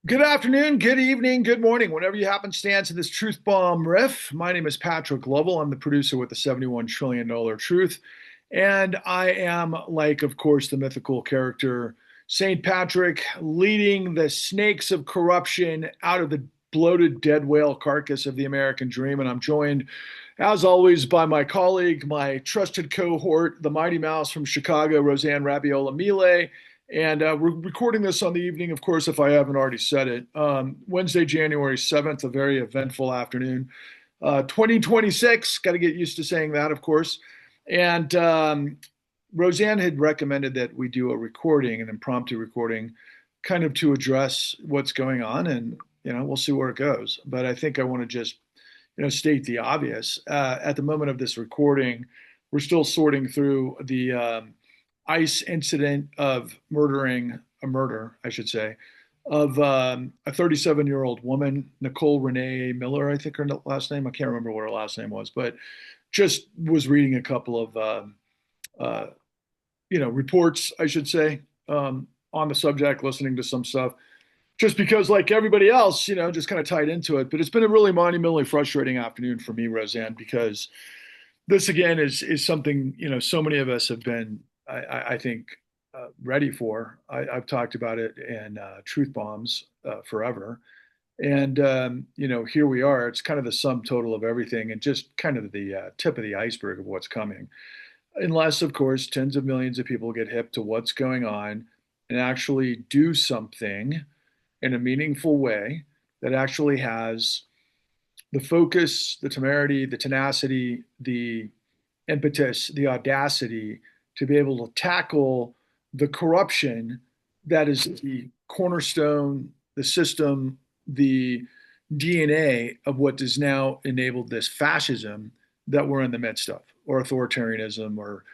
Good afternoon, good evening, good morning, whenever you happenstance in this truth bomb riff. My name is Patrick Lovell. I'm the producer with the $71 trillion truth. And I am, like, of course, the mythical character St. Patrick, leading the snakes of corruption out of the bloated dead whale carcass of the American dream. And I'm joined, as always, by my colleague, my trusted cohort, the Mighty Mouse from Chicago, Roseanne Rabiola Mile. And we're recording this on the evening, of course, if I haven't already said it, Wednesday, January 7th, a very eventful afternoon. 2026, got to get used to saying that, of course. And Roseanne had recommended that we do a recording, an impromptu recording, kind of to address what's going on. And, we'll see where it goes. But I think I want to just, state the obvious. At the moment of this recording, we're still sorting through the ICE incident of murder, I should say, of a 37-year-old woman, Nicole Renee Miller, I think her last name. I can't remember what her last name was, but just was reading a couple of, reports, I should say, on the subject, listening to some stuff, just because, like everybody else, just kind of tied into it. But it's been a really monumentally frustrating afternoon for me, Roseanne, because this again is something so many of us have been, I think, ready for. I've talked about it in truth bombs forever, and here we are. It's kind of the sum total of everything, and just kind of the tip of the iceberg of what's coming. Unless, of course, tens of millions of people get hip to what's going on and actually do something in a meaningful way that actually has the focus, the temerity, the tenacity, the impetus, the audacity to be able to tackle the corruption that is the cornerstone, the system, the DNA of what has now enabled this fascism that we're in the midst of, or authoritarianism, or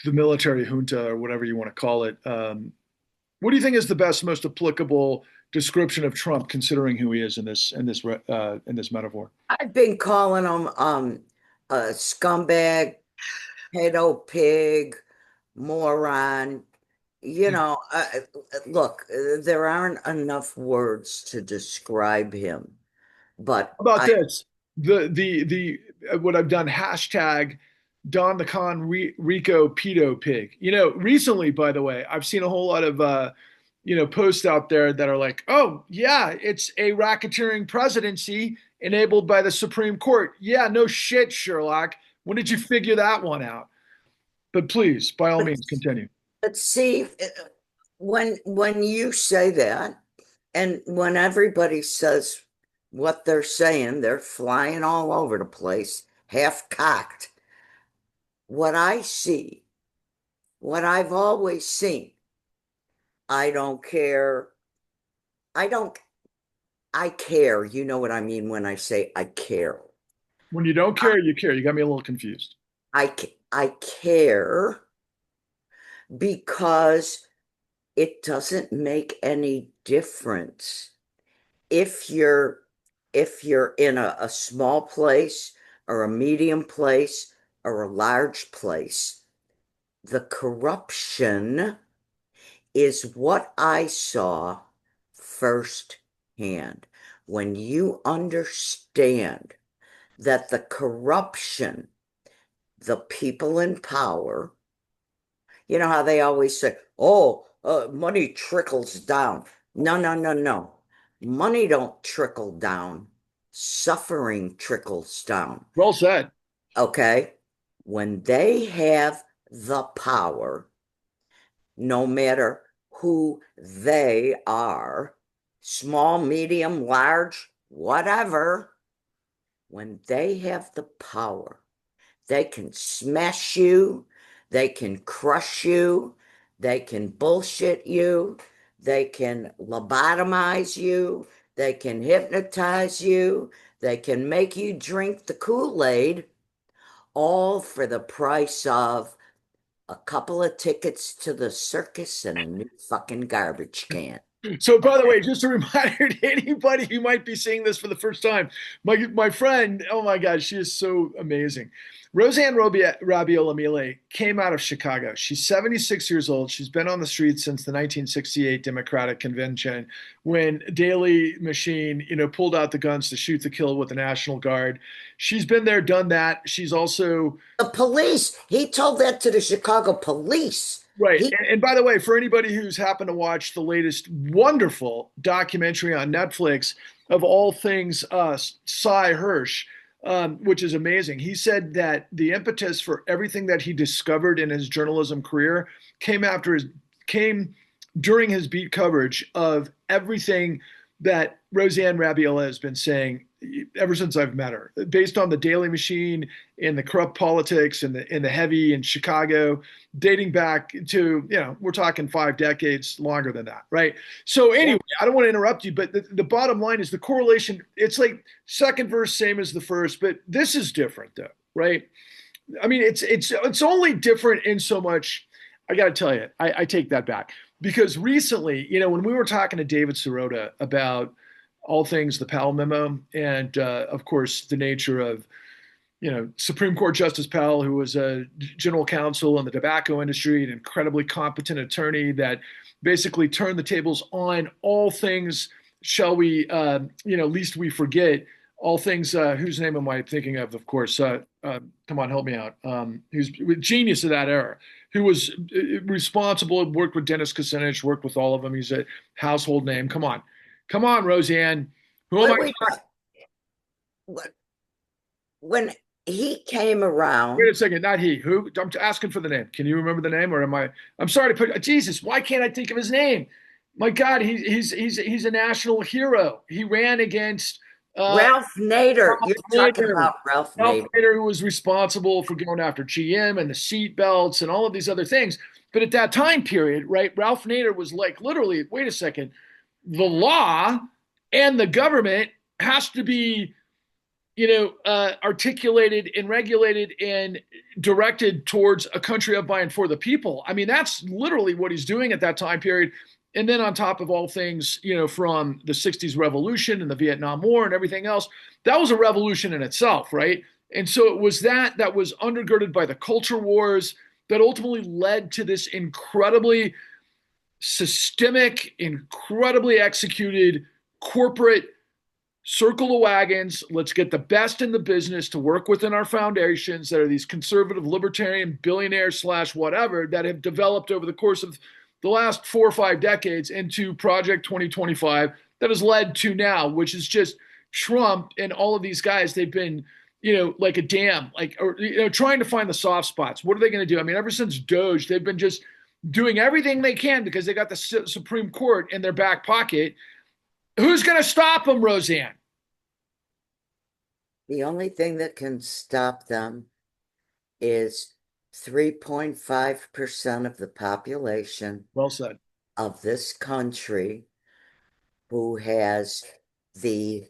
the military junta, or whatever you want to call it. What do you think is the best, most applicable description of Trump, considering who he is in this metaphor? I've been calling him a scumbag, pedo pig, moron. You know, look, there aren't enough words to describe him, but How about I this? The what I've done, hashtag Don the Con Rico pedo pig. Recently, by the way, I've seen a whole lot of posts out there that are like, oh yeah, it's a racketeering presidency enabled by the Supreme Court. Yeah, no shit, Sherlock. When did you figure that one out? But please, by all but, means, continue. but see, when you say that, and when everybody says what they're saying, they're flying all over the place, half cocked. What I see, what I've always seen, I don't care. I don't, I care. You know what I mean when I say I care. When you don't care, you care. You got me a little confused. I care because it doesn't make any difference if you're in a small place or a medium place or a large place. The corruption is what I saw firsthand. When you understand that the corruption, the people in power, you know how they always say, oh, money trickles down. No, no, no, no. Money don't trickle down. Suffering trickles down. Well said. Okay? When they have the power, no matter who they are, small, medium, large, whatever, when they have the power, they can smash you, they can crush you, they can bullshit you, they can lobotomize you, they can hypnotize you, they can make you drink the Kool-Aid, all for the price of a couple of tickets to the circus and a new fucking garbage can. So, by the way, just a reminder to anybody who might be seeing this for the first time, my friend, oh my God, she is so amazing. Rabiel came out of Chicago. She's 76 years old. She's been on the street since the 1968 Democratic Convention when Daley Machine, pulled out the guns to shoot to kill with the National Guard. She's been there, done that. She's also The police, he told that to the Chicago police. right. He And by the way, for anybody who's happened to watch the latest wonderful documentary on Netflix of all things Cy Hirsch, which is amazing. He said that the impetus for everything that he discovered in his journalism career came during his beat coverage of everything that Roseanne Rabiella has been saying ever since I've met her, based on the Daily Machine and the corrupt politics and the heavy in Chicago, dating back to, we're talking 5 decades longer than that, right? So anyway, I don't want to interrupt you, but the bottom line is the correlation. It's like second verse, same as the first, but this is different though, right? I mean, it's only different in so much. I got to tell you, I take that back because recently, when we were talking to David Sirota about all things the Powell memo and of course the nature of Supreme Court Justice Powell, who was a general counsel in the tobacco industry, an incredibly competent attorney that basically turned the tables on all things, shall we, least we forget, all things, whose name am I thinking of course, come on, help me out, who's genius of that era, who was responsible, worked with Dennis Kucinich, worked with all of them. He's a household name. Come on, Roseanne. Who am I talking? when he came around. Wait a second, not he. Who? I'm asking for the name. Can you remember the name, or am I? I'm sorry to put. Jesus, why can't I think of his name? My God, he's a national hero. He ran against Ralph Nader. You're talking Nader. about Ralph Nader. Nader, who was responsible for going after GM and the seat belts and all of these other things. But at that time period, right, Ralph Nader was like literally, wait a second, the law and the government has to be, articulated and regulated and directed towards a country of by and for the people. I mean, that's literally what he's doing at that time period. And then on top of all things, from the 60s revolution and the Vietnam War and everything else, that was a revolution in itself, right? And so it was that was undergirded by the culture wars that ultimately led to this incredibly systemic, incredibly executed corporate circle the wagons. Let's get the best in the business to work within our foundations that are these conservative, libertarian, billionaires / whatever that have developed over the course of the last 4 or 5 decades into Project 2025 that has led to now, which is just Trump and all of these guys. They've been, like a dam, trying to find the soft spots. What are they going to do? I mean, ever since Doge, they've been just doing everything they can because they got the Supreme Court in their back pocket. Who's going to stop them, Roseanne? The only thing that can stop them is 3.5% of the population Well said. of this country who has the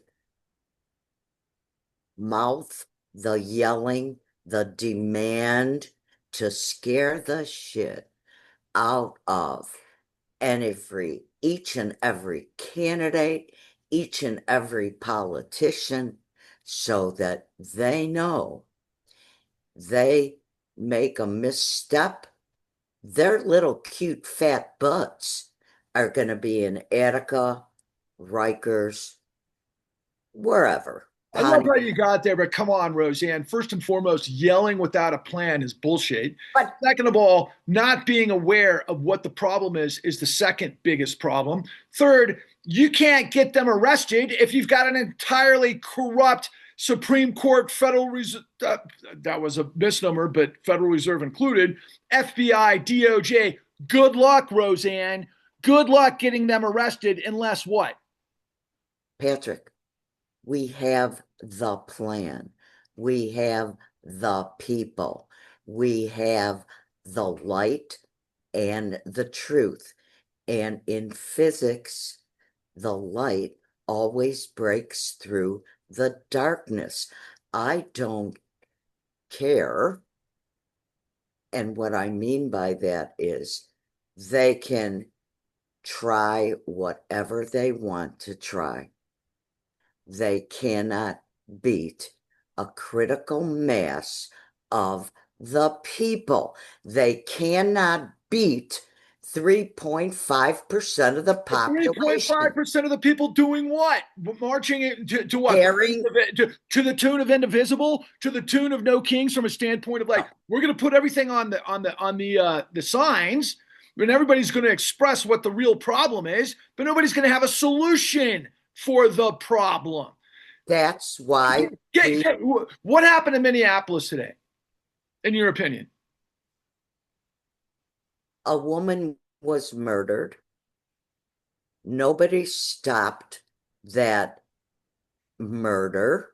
mouth, the yelling, the demand to scare the shit out of each and every candidate, each and every politician, so that they know they make a misstep, their little cute fat butts are going to be in Attica, Rikers, wherever. I love how you got there, but come on, Roseanne. First and foremost, yelling without a plan is bullshit. But second of all, not being aware of what the problem is the second biggest problem. Third, you can't get them arrested if you've got an entirely corrupt Supreme Court, Federal Reserve, that was a misnomer, but Federal Reserve included, FBI, DOJ. Good luck, Roseanne. Good luck getting them arrested unless what? Patrick, we have the plan. We have the people. We have the light and the truth. And in physics, the light always breaks through the darkness. I don't care. And what I mean by that is they can try whatever they want to try. They cannot beat a critical mass of the people. They cannot beat 3.5% of the population. 3.5% of the people doing what? Marching to what? Carrying, To the tune of Indivisible, to the tune of No Kings, from a standpoint of like, we're going to put everything on the signs, and everybody's going to express what the real problem is, but nobody's going to have a solution for the problem. that's why What happened in Minneapolis today, in your opinion? a woman was murdered. Nobody stopped that murder.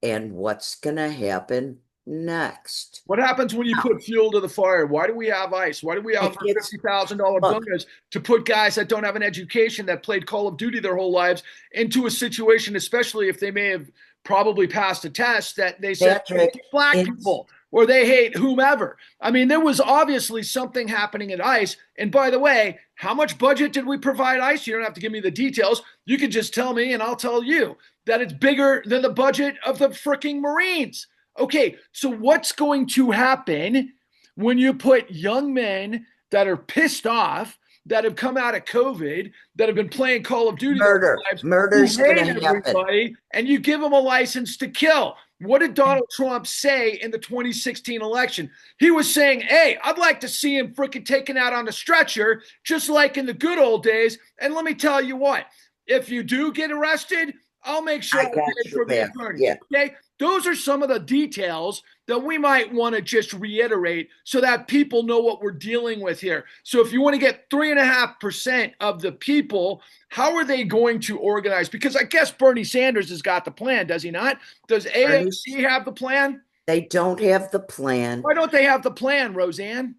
And what's going to happen next? What happens when you Now, put fuel to the fire? Why do we have ICE? Why do we offer it's, $50,000 look, bonus to put guys that don't have an education, that played Call of Duty their whole lives, into a situation, especially if they may have probably passed a test, that they said they Patrick, hate black it's people or they hate whomever? I mean, there was obviously something happening at ICE. And by the way, how much budget did we provide ICE? You don't have to give me the details. You can just tell me and I'll tell you that it's bigger than the budget of the freaking Marines. Okay, so what's going to happen when you put young men that are pissed off, that have come out of COVID, that have been playing Call of Duty their whole murder. lives, who Murder's going hate to happen. everybody, and you give them a license to kill? What did Donald Trump say in the 2016 election? He was saying, hey, I'd like to see him freaking taken out on a stretcher, just like in the good old days. And let me tell you what, if you do get arrested, I'll make sure I I got pay you, for the Pat. attorneys. Yeah. Okay. Those are some of the details that we might want to just reiterate so that people know what we're dealing with here. So if you want to get 3.5% of the people, how are they going to organize? Because I guess Bernie Sanders has got the plan, does he not? Does AOC have the plan? They don't have the plan Why don't they have the plan, Roseanne?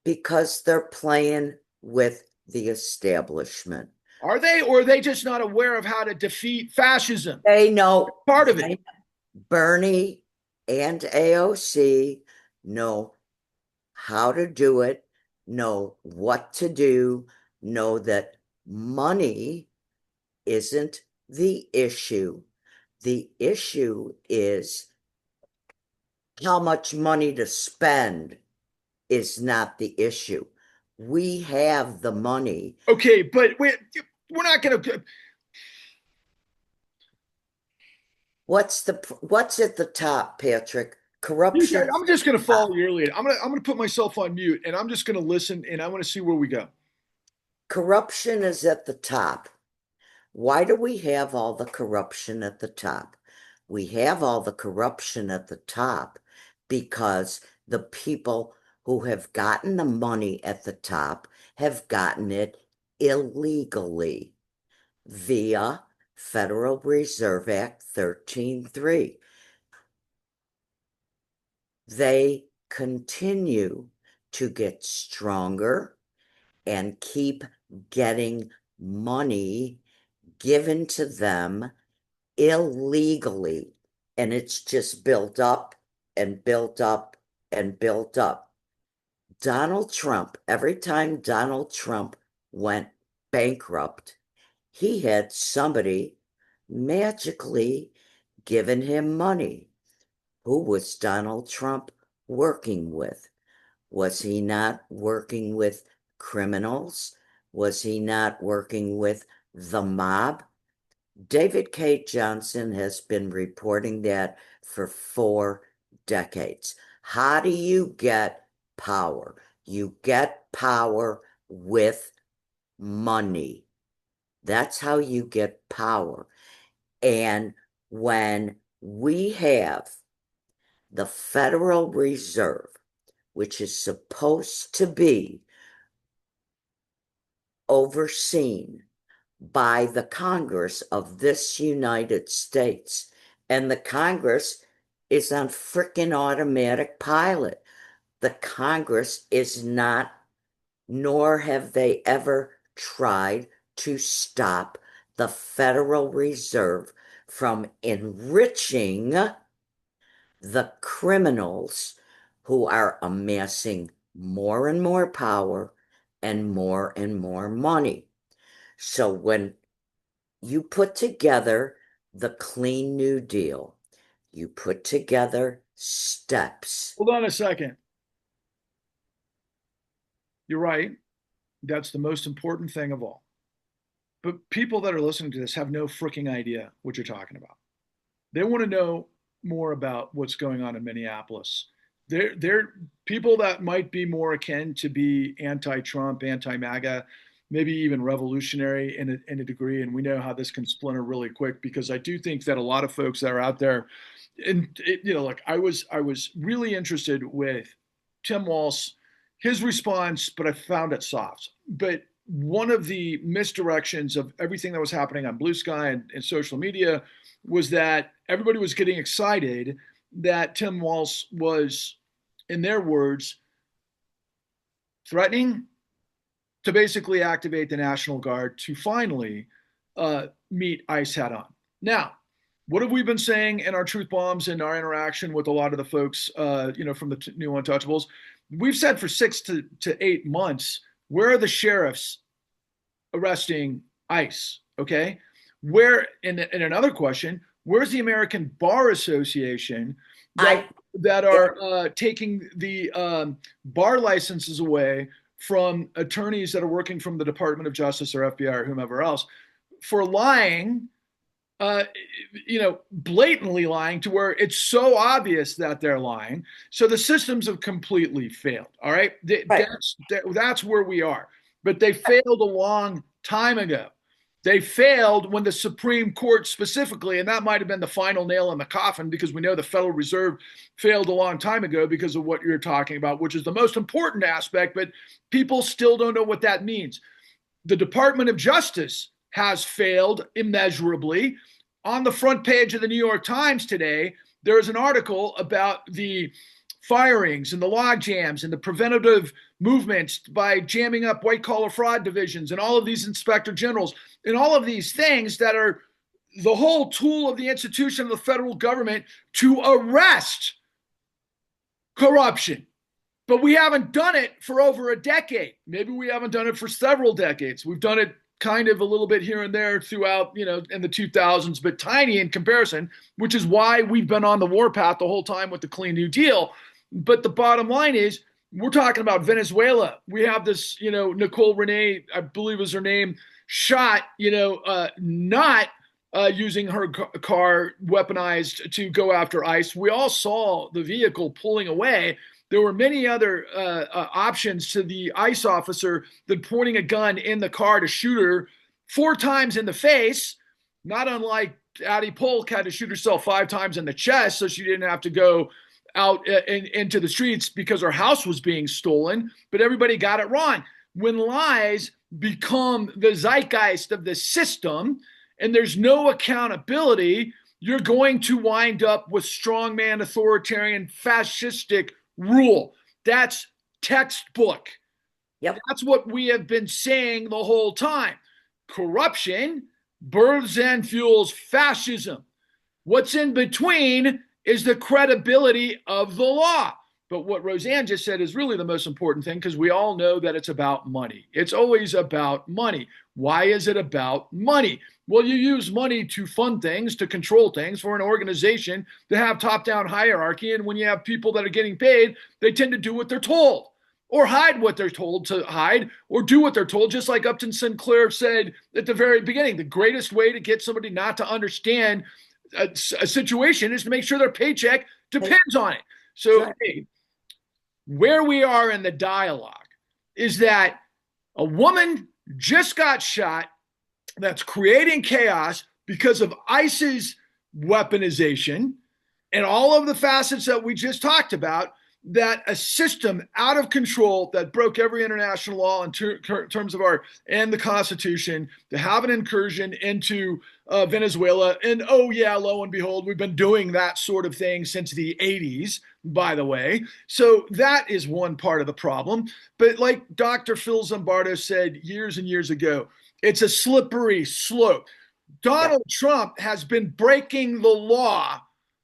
because they're playing with the establishment. Are they, or are they just not aware of how to defeat fascism? They know Part of it. Bernie and AOC know how to do it, know what to do, know that money isn't the issue. The issue is how much money to spend is not the issue. We have the money. Okay, but we're not going to. What's at the top, Patrick? Corruption. I'm just going to follow your lead. I'm going to put myself on mute and I'm just going to listen and I want to see where we go. Corruption is at the top. Why do we have all the corruption at the top? We have all the corruption at the top because the people who have gotten the money at the top have gotten it illegally via Federal Reserve Act 13.3. They continue to get stronger and keep getting money given to them illegally. And it's just built up and built up and built up. Donald Trump, every time Donald Trump went bankrupt, he had somebody magically giving him money. Who was Donald Trump working with? Was he not working with criminals? Was he not working with the mob? David K. Johnson has been reporting that for 4 decades. How do you get power? You get power with money. That's how you get power. And when we have the Federal Reserve, which is supposed to be overseen by the Congress of this United States, and the Congress is on frickin' automatic pilot. The Congress is not, nor have they ever tried to stop the Federal Reserve from enriching the criminals who are amassing more and more power and more money. So when you put together the Clean New Deal, You put together steps. Hold on a second. You're right. That's the most important thing of all. But people that are listening to this have no freaking idea what you're talking about. They want to know more about what's going on in Minneapolis. They're people that might be more akin to be anti-Trump, anti-MAGA, maybe even revolutionary in a degree. And we know how this can splinter really quick because I do think that a lot of folks that are out there, and like I was really interested with Tim Walz, his response, but I found it soft. But one of the misdirections of everything that was happening on Blue Sky and social media was that everybody was getting excited that Tim Walz was, in their words, threatening to basically activate the National Guard to finally meet ICE head on. Now, what have we been saying in our truth bombs and our interaction with a lot of the folks, from the new Untouchables? We've said for 6 to 8 months, where are the sheriffs arresting ICE? Okay. Where, in another question, where's the American Bar Association that are taking the bar licenses away from attorneys that are working from the Department of Justice or FBI or whomever else for lying, blatantly lying to where it's so obvious that they're lying. So the systems have completely failed. All right. Right. That's where we are. But they failed a long time ago. They failed when the Supreme Court specifically, and that might have been the final nail in the coffin because we know the Federal Reserve failed a long time ago because of what you're talking about, which is the most important aspect, but people still don't know what that means. The Department of Justice has failed immeasurably. On the front page of the New York Times today, there is an article about the firings and the log jams and the preventative movements by jamming up white collar fraud divisions and all of these inspector generals and all of these things that are the whole tool of the institution of the federal government to arrest corruption. But we haven't done it for over a decade. Maybe we haven't done it for several decades. We've done it kind of a little bit here and there throughout, in the 2000s, but tiny in comparison, which is why we've been on the warpath the whole time with the Clean New Deal. But the bottom line is, we're talking about Venezuela. We have this, Nicole Renee, I believe is her name, shot, not using her car weaponized to go after ICE. We all saw the vehicle pulling away. There were many other options to the ICE officer than pointing a gun in the car to shoot her 4 times in the face, not unlike Addie Polk had to shoot herself 5 times in the chest so she didn't have to go out into the streets because her house was being stolen. But everybody got it wrong. When lies become the zeitgeist of the system and there's no accountability, you're going to wind up with strongman, authoritarian, fascistic rule. That's textbook. Yep. That's what we have been saying the whole time. Corruption births and fuels fascism. What's in between is the credibility of the law. But what Roseanne just said is really the most important thing because we all know that it's about money. It's always about money. Why is it about money? Well, you use money to fund things, to control things for an organization to have top-down hierarchy. And when you have people that are getting paid, they tend to do what they're told or hide what they're told to hide or do what they're told. Just like Upton Sinclair said at the very beginning, the greatest way to get somebody not to understand a situation is to make sure their paycheck depends on it. So hey, where we are in the dialogue is that a woman just got shot that's creating chaos because of ICE's weaponization and all of the facets that we just talked about, that a system out of control that broke every international law in terms of and the Constitution to have an incursion into Venezuela. And oh yeah, lo and behold, we've been doing that sort of thing since the 80s, by the way. So that is one part of the problem. But like Dr. Phil Zimbardo said years and years ago, it's a slippery slope. Donald Trump has been breaking the law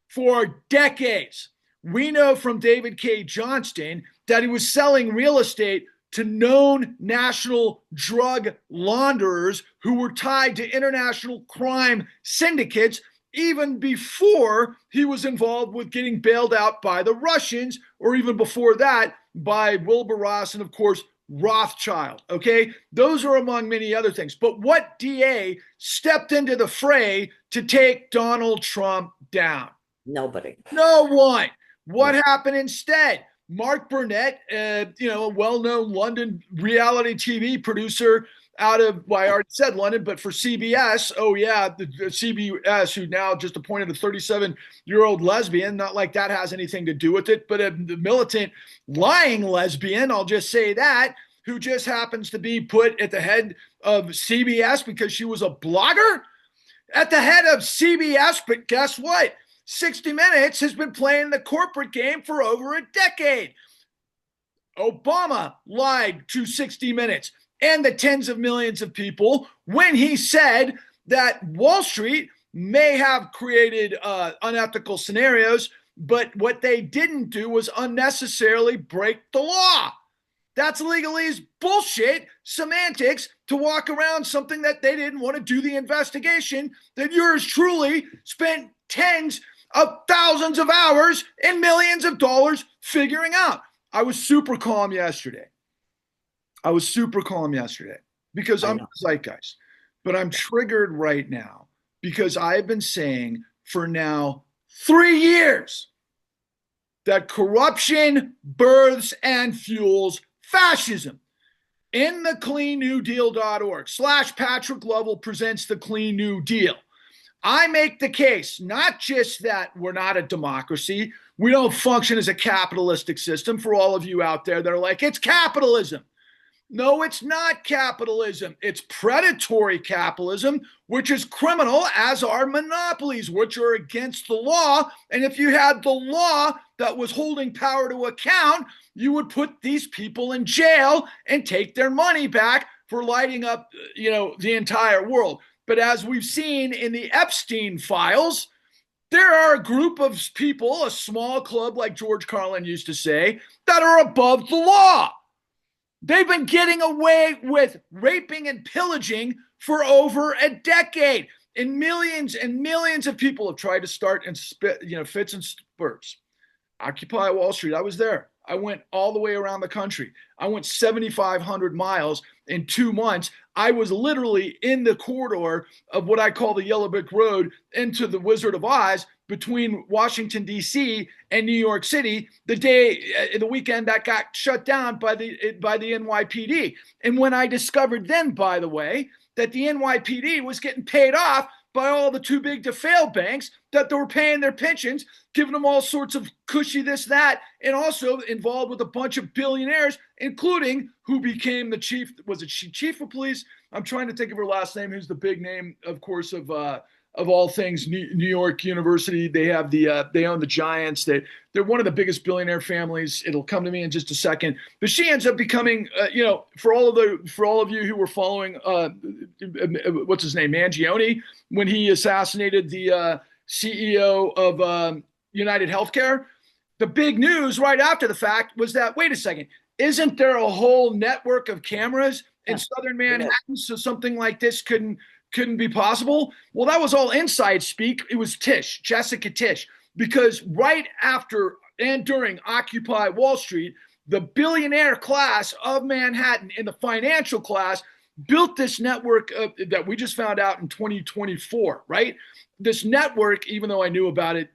for decades. We know from David K. Johnston that he was selling real estate to known national drug launderers who were tied to international crime syndicates even before he was involved with getting bailed out by the Russians, or even before that by Wilbur Ross and, of course, Rothschild. Okay, those are among many other things. But what DA stepped into the fray to take Donald Trump down? Nobody. No one. What No. happened instead? Mark Burnett, a well-known London reality TV producer out of, well, I already said London, but for CBS, oh yeah, the CBS, who now just appointed a 37-year-old lesbian, not like that has anything to do with it, but a militant lying lesbian, I'll just say that, who just happens to be put at the head of CBS because she was a blogger at the head of CBS. But guess what? 60 Minutes has been playing the corporate game for over a decade. Obama lied to 60 Minutes and the tens of millions of people when he said that Wall Street may have created unethical scenarios, but what they didn't do was unnecessarily break the law. That's legalese bullshit semantics to walk around something that they didn't want to do the investigation that yours truly spent tens of thousands of hours and millions of dollars figuring out. I was super calm yesterday. Because I'm a zeitgeist, but I'm triggered right now because I've been saying for now 3 years that corruption births and fuels fascism. In the cleannewdeal.org / Patrick Lovell presents the Clean New Deal, I make the case not just that we're not a democracy, we don't function as a capitalistic system. For all of you out there that are like, it's capitalism. No, it's not capitalism. It's predatory capitalism, which is criminal, as are monopolies, which are against the law. And if you had the law that was holding power to account, you would put these people in jail and take their money back for lighting up, the entire world. But as we've seen in the Epstein files, there are a group of people, a small club, like George Carlin used to say, that are above the law. They've been getting away with raping and pillaging for over a decade. And millions of people have tried to start in fits and spurts. Occupy Wall Street, I was there. I went all the way around the country. I went 7,500 miles in 2 months. I was literally in the corridor of what I call the Yellow Brick Road into the Wizard of Oz, between Washington, D.C. and New York City, the weekend that got shut down by the NYPD. And when I discovered then, by the way, that the NYPD was getting paid off by all the too big to fail banks, that they were paying their pensions, giving them all sorts of cushy this, that, and also involved with a bunch of billionaires, including who became the chief, was it chief of police? I'm trying to think of her last name, who's the big name, of course, of all things New York University. They have they own the Giants. They're one of the biggest billionaire families. It'll come to me in just a second. But she ends up becoming, for all of you who were following, what's his name, Mangione, when he assassinated the CEO of United Healthcare. The big news right after the fact was that, wait a second, isn't there a whole network of cameras in Southern Manhattan, so something like this couldn't be possible? Well, that was all inside speak. It was Jessica Tisch, because right after and during Occupy Wall Street, the billionaire class of Manhattan and the financial class built this network that we just found out in 2024, right? This network, even though I knew about it,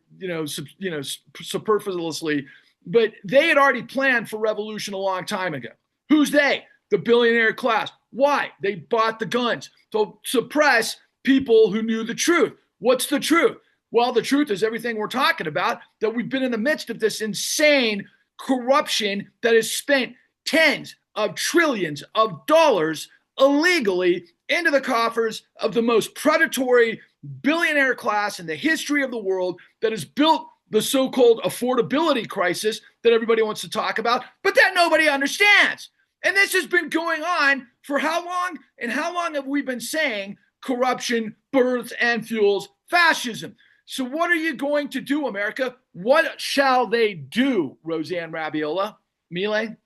superfluously, but they had already planned for revolution a long time ago. Who's they? The billionaire class. Why? They bought the guns to suppress people who knew the truth. What's the truth? Well, the truth is everything we're talking about, that we've been in the midst of this insane corruption that has spent tens of trillions of dollars illegally into the coffers of the most predatory billionaire class in the history of the world, that has built the so-called affordability crisis that everybody wants to talk about, but that nobody understands. And this has been going on for how long? And how long have we been saying corruption births and fuels fascism? So what are you going to do, America? What shall they do, Roseanne Rabiola? Mile?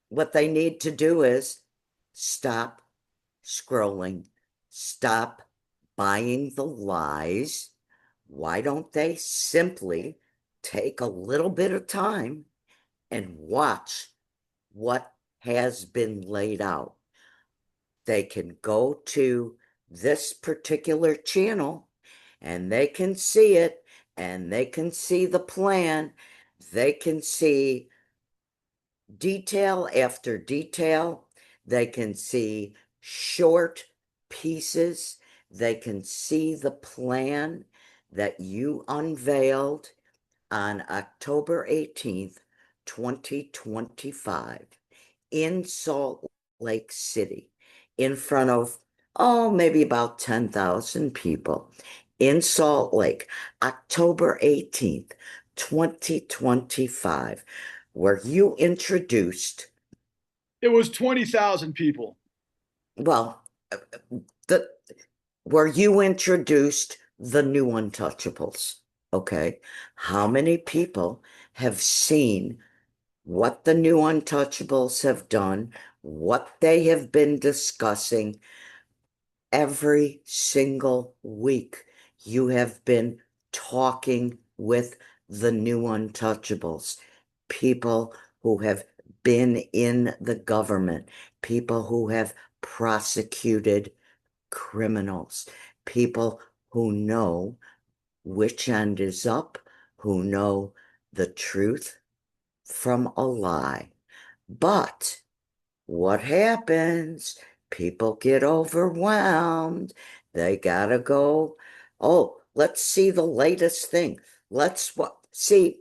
What they need to do is stop scrolling, stop buying the lies, Why don't they simply take a little bit of time and watch what has been laid out? They can go to this particular channel and they can see it, and they can see the plan. They can see detail after detail. They can see short pieces. They can see the plan that you unveiled on October 18th, 2025, in Salt Lake City, in front of, oh, maybe about 10,000 people in Salt Lake, October 18th, 2025, where you introduced, It was 20,000 people. well, the where you introduced the new untouchables. Okay. How many people have seen what the new untouchables have done, what they have been discussing every single week? You have been talking with the new untouchables, people who have been in the government, people who have prosecuted criminals, people who know which end is up, who know the truth from a lie. But what happens? People get overwhelmed. They gotta go. Oh, let's see the latest thing. Let's what see.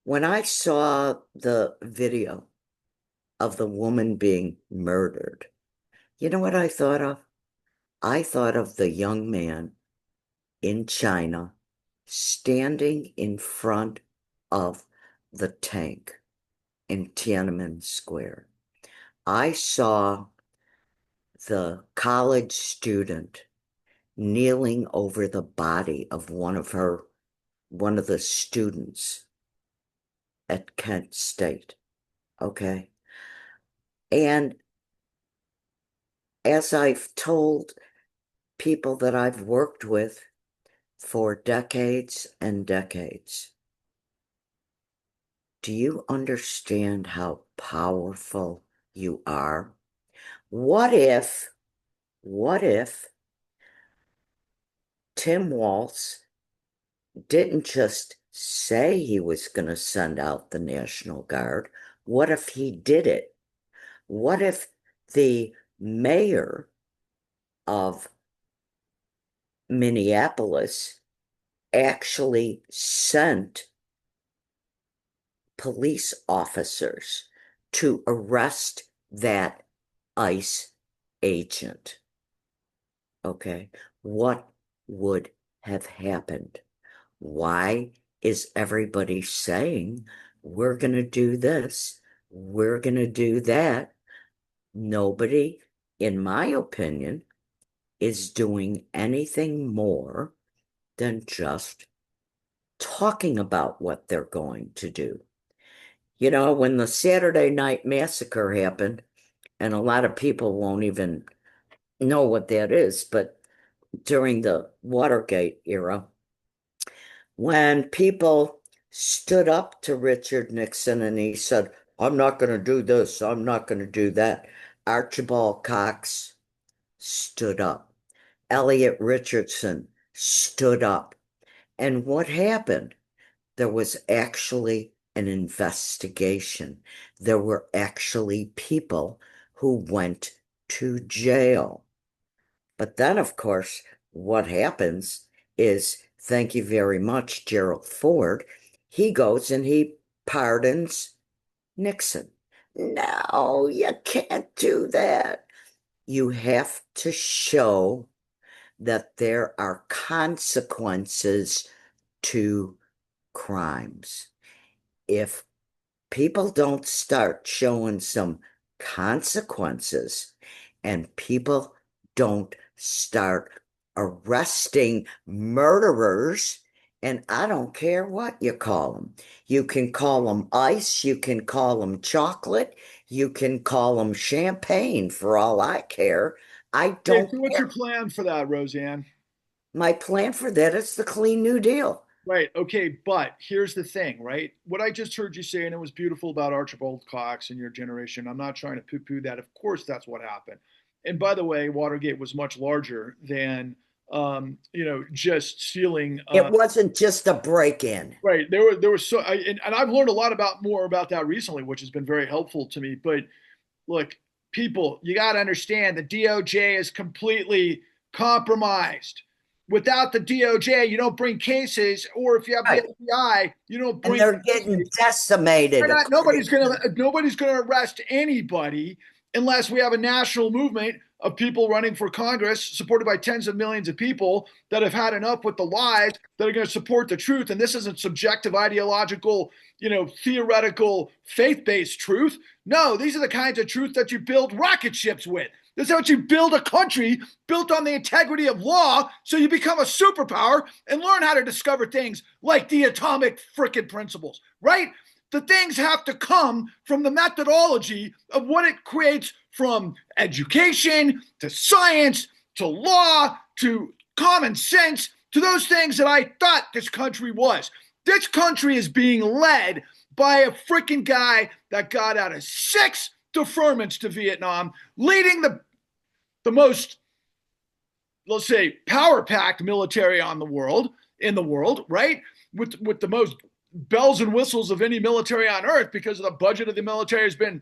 When I saw the video of the woman being murdered, you know what I thought of? I thought of the young man in China standing in front of the tank in Tiananmen Square. I saw the college student kneeling over the body of one of the students at Kent State. Okay. And as I've told people that I've worked with for decades and decades, do you understand how powerful you are? What if Tim Walz didn't just say he was going to send out the National Guard? What if he did it? What if the mayor of Minneapolis actually sent police officers to arrest that ICE agent? Okay, what would have happened? Why is everybody saying we're going to do this? We're going to do that. Nobody, in my opinion, is doing anything more than just talking about what they're going to do. You know, when the Saturday Night Massacre happened, and a lot of people won't even know what that is, but during the Watergate era, when people stood up to Richard Nixon and he said, I'm not going to do this, I'm not going to do that, Archibald Cox stood up. Elliot Richardson stood up. And what happened? There was actually an investigation. There were actually people who went to jail. But then, of course, what happens is, thank you very much, Gerald Ford, he goes and he pardons Nixon. No, you can't do that. You have to show that there are consequences to crimes. If people don't start showing some consequences and people don't start arresting murderers, and I don't care what you call them. You can call them ice, you can call them chocolate, you can call them champagne for all I care. I Okay, don't so what's your care. plan for that, Roseanne? My plan for that is the Clean New Deal. Right. Okay. But here's the thing, right? What I just heard you say, and it was beautiful about Archibald Cox and your generation. I'm not trying to poo poo that. Of course, that's what happened. And by the way, Watergate was much larger than, just stealing. It wasn't just a break-in. Right. There was and I've learned a lot more about that recently, which has been very helpful to me. But look, people, you got to understand the DOJ is completely compromised. Without the DOJ, you don't bring cases, or if you have the Right. FBI, you don't bring. And they're getting decimated. Nobody's gonna arrest anybody unless we have a national movement of people running for Congress, supported by tens of millions of people that have had enough with the lies, that are going to support the truth. And this isn't subjective, ideological, theoretical, faith-based truth. No, these are the kinds of truth that you build rocket ships with. This is how you build a country built on the integrity of law, so you become a superpower and learn how to discover things like the atomic frickin' principles, right? The things have to come from the methodology of what it creates, from education to science to law to common sense, to those things that I thought this country was. This country is being led by a freaking guy that got out of 6 deferments to Vietnam, leading the most, let's say, power-packed military in the world, right? With the most bells and whistles of any military on earth, because of the budget of the military has been,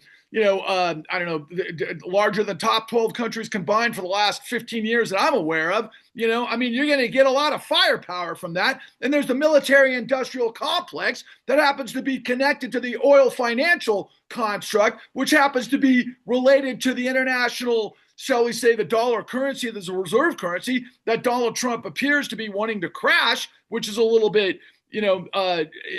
larger than top 12 countries combined for the last 15 years that I'm aware of. You're going to get a lot of firepower from that. And there's the military industrial complex that happens to be connected to the oil financial construct, which happens to be related to the international, shall we say, the dollar currency, there's a reserve currency that Donald Trump appears to be wanting to crash, which is a little bit,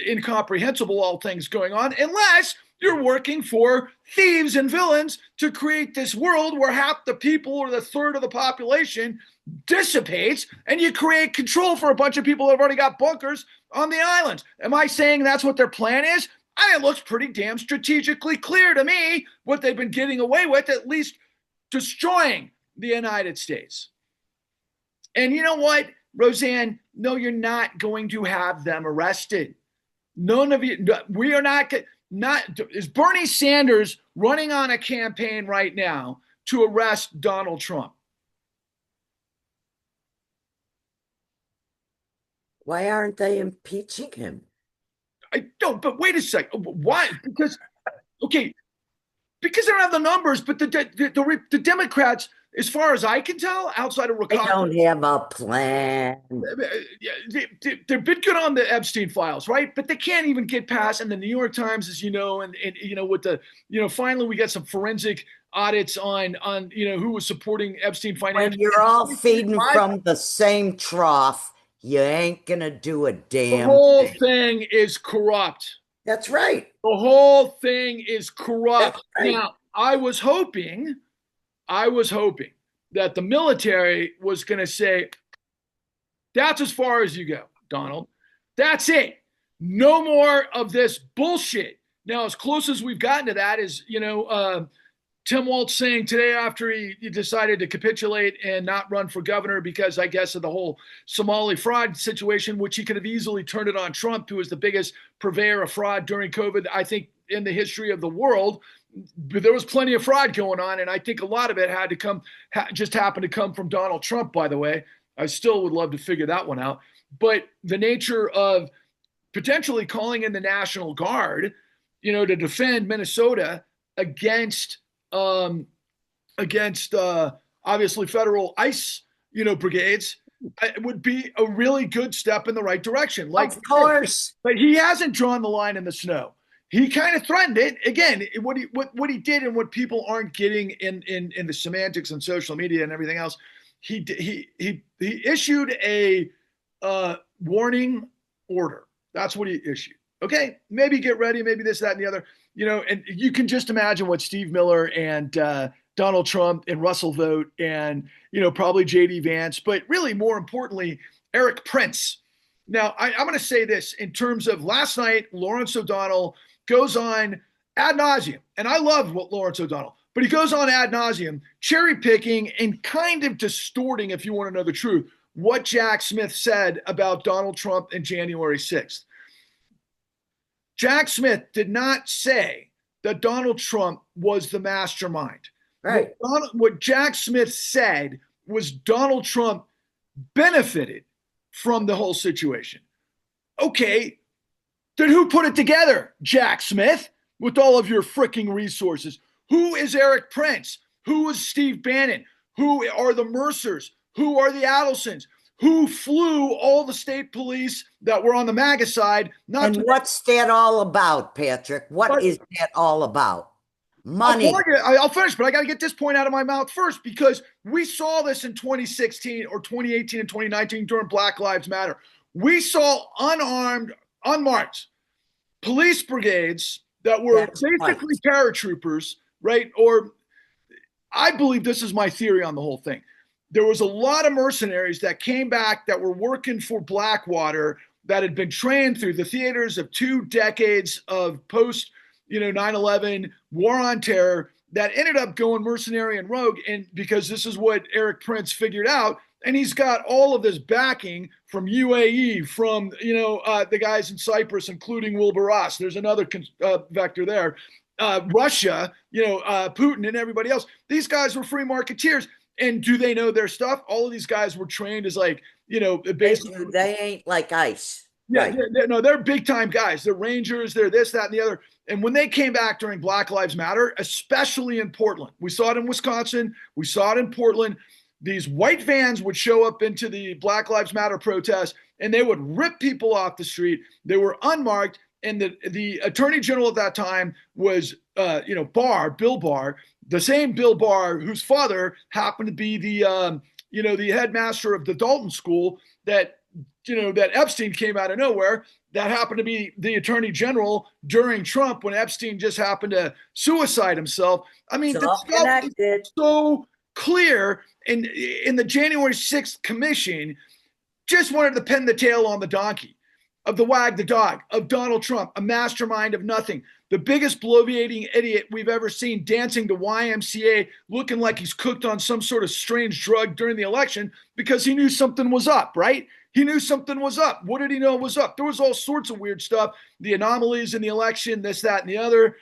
incomprehensible, all things going on, unless you're working for thieves and villains to create this world where half the people or the third of the population dissipates, and you create control for a bunch of people that have already got bunkers on the islands. Am I saying that's what their plan is? It looks pretty damn strategically clear to me what they've been getting away with, at least destroying the United States. And you know what, Roseanne? No, you're not going to have them arrested. None of you. We are not. Is Bernie Sanders running on a campaign right now to arrest Donald Trump? Why aren't they impeaching him? I don't. But wait a second. Why? Because they don't have the numbers. But the Democrats, as far as I can tell, outside of They don't have a plan. They've been good on the Epstein files, right? But they can't even get past. And the New York Times, as you know, and with the, finally we got some forensic audits on who was supporting Epstein financially. When you're all feeding from the same trough, you ain't gonna do a damn. The whole thing is corrupt. That's right. The whole thing is corrupt. Right. Now, I was hoping that the military was going to say, that's as far as you go, Donald. That's it. No more of this bullshit. Now, as close as we've gotten to that is, Tim Walz saying today, after he decided to capitulate and not run for governor because, I guess, of the whole Somali fraud situation, which he could have easily turned it on Trump, who was the biggest purveyor of fraud during COVID, I think, in the history of the world. But there was plenty of fraud going on, and I think a lot of it just happened to come from Donald Trump, by the way. I still would love to figure that one out. But the nature of potentially calling in the National Guard, to defend Minnesota against obviously federal ICE, brigades, it would be a really good step in the right direction. Of course. But he hasn't drawn the line in the snow. He kind of threatened it. Again, what he did, and what people aren't getting in the semantics and social media and everything else, he issued a warning order. That's what he issued. Okay, maybe get ready, maybe this, that, and the other. And you can just imagine what Steve Miller and Donald Trump and Russell Vogt and, probably J.D. Vance, but really more importantly, Eric Prince. Now, I'm going to say this in terms of last night, Lawrence O'Donnell goes on ad nauseum. And I love Lawrence O'Donnell, but he goes on ad nauseum, cherry picking and kind of distorting, if you want to know the truth, what Jack Smith said about Donald Trump in January 6th. Jack Smith did not say that Donald Trump was the mastermind. Right. What Jack Smith said was Donald Trump benefited from the whole situation. Okay, then who put it together? Jack Smith, with all of your freaking resources. Who is Eric Prince? Who is Steve Bannon? Who are the Mercers? Who are the Adelsons? Who flew all the state police that were on the MAGA side? And what's that all about, Patrick? What is that all about? Money. I'll finish, but I got to get this point out of my mouth first, because we saw this in 2016 or 2018 and 2019 during Black Lives Matter. We saw unmarked police brigades that were basically paratroopers, right? Or I believe this is my theory on the whole thing. There was a lot of mercenaries that came back that were working for Blackwater that had been trained through the theaters of 2 decades of post, 9/11 war on terror, that ended up going mercenary and rogue. And because this is what Eric Prince figured out, and he's got all of this backing from UAE, from the guys in Cyprus, including Wilbur Ross. There's another vector there. Russia, Putin and everybody else. These guys were free marketeers. And do they know their stuff? All of these guys were trained as basically. They ain't like ICE. Yeah, right. They're big time guys. They're Rangers. They're this, that, and the other. And when they came back during Black Lives Matter, especially in Portland, we saw it in Wisconsin, we saw it in Portland. These white vans would show up into the Black Lives Matter protests, and they would rip people off the street. They were unmarked. And the attorney general at that time was, Bill Barr, the same Bill Barr whose father happened to be the headmaster of the Dalton School that Epstein came out of nowhere. That happened to be the attorney general during Trump when Epstein just happened to suicide himself. I mean, the stuff is so clear. And in the January 6th commission, just wanted to pin the tail on the donkey of the wag the dog, of Donald Trump, a mastermind of nothing, the biggest bloviating idiot we've ever seen, dancing to YMCA, looking like he's cooked on some sort of strange drug during the election because he knew something was up, right? He knew something was up. What did he know was up? There was all sorts of weird stuff, the anomalies in the election, this, that, and the other.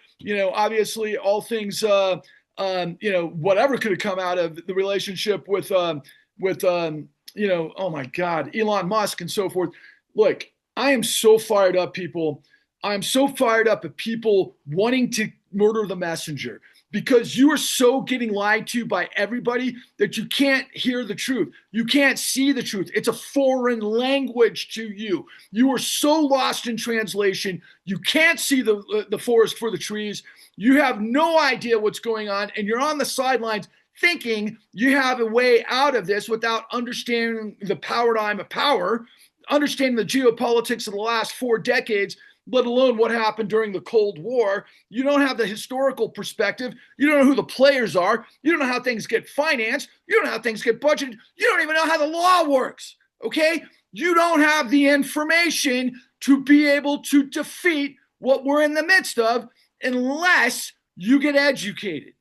Obviously all things, whatever could have come out of the relationship with oh my God, Elon Musk and so forth. Look, I am so fired up, people. I'm so fired up at people wanting to murder the messenger, because you are so getting lied to by everybody that you can't hear the truth. You can't see the truth. It's a foreign language to you. You are so lost in translation. You can't see the forest for the trees. You have no idea what's going on, and you're on the sidelines thinking you have a way out of this without understanding the paradigm of power, understanding the geopolitics of the last 4 decades, let alone what happened during the Cold War. You don't have the historical perspective. You don't know who the players are. You don't know how things get financed. You don't know how things get budgeted. You don't even know how the law works, okay? You don't have the information to be able to defeat what we're in the midst of unless you get educated,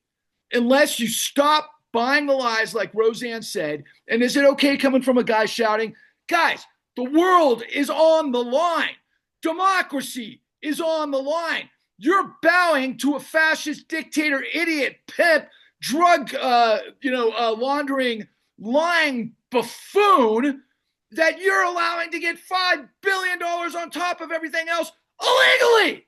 unless you stop buying the lies like Roseanne said. And is it okay coming from a guy shouting, guys, the world is on the line. Democracy is on the line. You're bowing to a fascist dictator, idiot, pimp, drug, laundering, lying buffoon that you're allowing to get $5 billion on top of everything else illegally.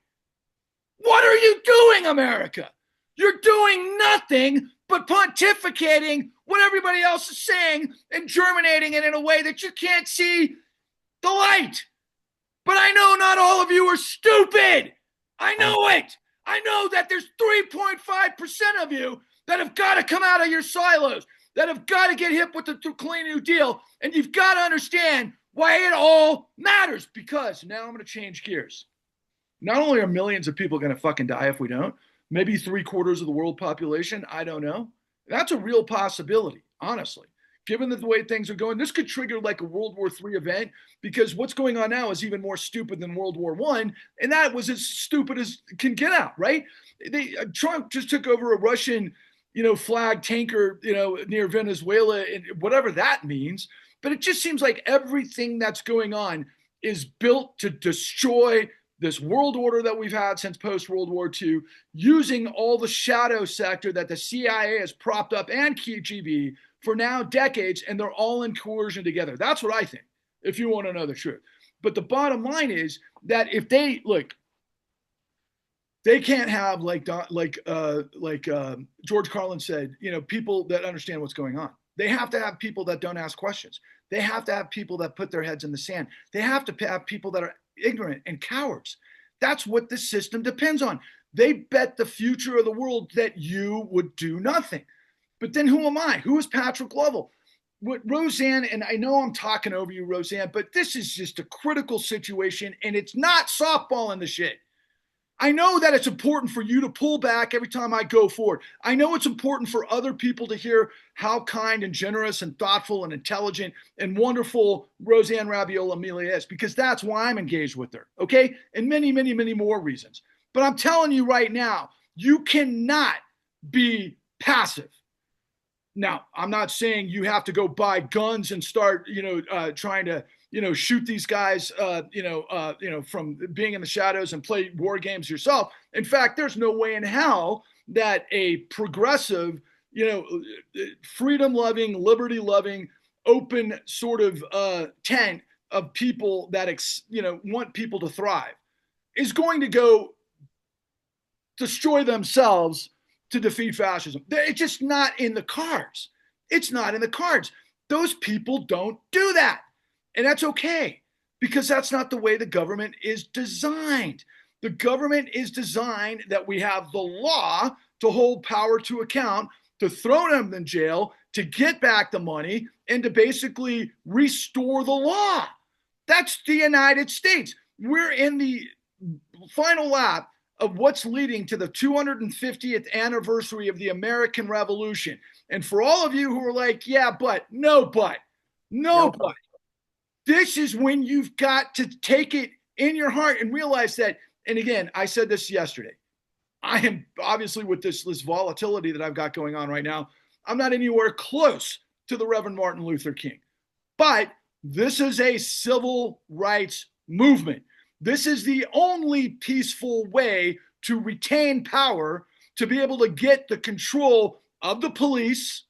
What are you doing, America? You're doing nothing but pontificating what everybody else is saying and germinating it in a way that you can't see the light. But I know not all of you are stupid. I know it. I know that there's 3.5% of you that have got to come out of your silos, that have got to get hip with the Clean New Deal. And you've got to understand why it all matters. Because now I'm going to change gears. Not only are millions of people going to fucking die if we don't, maybe 3/4 of the world population, I don't know. That's a real possibility, honestly. Given that the way things are going, this could trigger like a World War III event, because what's going on now is even more stupid than World War I, and that was as stupid as can get out, right? Trump just took over a Russian, flag tanker, near Venezuela, and whatever that means. But it just seems like everything that's going on is built to destroy this world order that we've had since post-World War II, using all the shadow sector that the CIA has propped up and KGB for now decades, and they're all in coercion together. That's what I think, if you want to know the truth. But the bottom line is that if they look, they can't have George Carlin said, people that understand what's going on. They have to have people that don't ask questions. They have to have people that put their heads in the sand. They have to have people that are ignorant and cowards. That's what the system depends on. They bet the future of the world that you would do nothing. But then who am I? Who is Patrick Lovell? What Roseanne, and I know I'm talking over you, Roseanne, but this is just a critical situation, and it's not softballing the shit. I know that it's important for you to pull back every time I go forward. I know it's important for other people to hear how kind and generous and thoughtful and intelligent and wonderful Roseanne Rabiola Amelia is, because that's why I'm engaged with her, okay? And many, many, many more reasons. But I'm telling you right now, you cannot be passive. Now, I'm not saying you have to go buy guns and start, trying to, shoot these guys, from being in the shadows and play war games yourself. In fact, there's no way in hell that a progressive, freedom-loving, liberty-loving, open sort of tent of people that, want people to thrive is going to go destroy themselves to defeat fascism. It's just not in the cards. It's not in the cards. Those people don't do that. And that's okay, because that's not the way the government is designed. The government is designed that we have the law to hold power to account, to throw them in jail, to get back the money, and to basically restore the law. That's the United States. We're in the final lap of what's leading to the 250th anniversary of the American Revolution. And for all of you who are like, yeah, but, no, but, no, but, this is when you've got to take it in your heart and realize that, and again, I said this yesterday, I am obviously with this volatility that I've got going on right now, I'm not anywhere close to the Reverend Martin Luther King. But this is a civil rights movement. This is the only peaceful way to retain power, to be able to get the control of the police,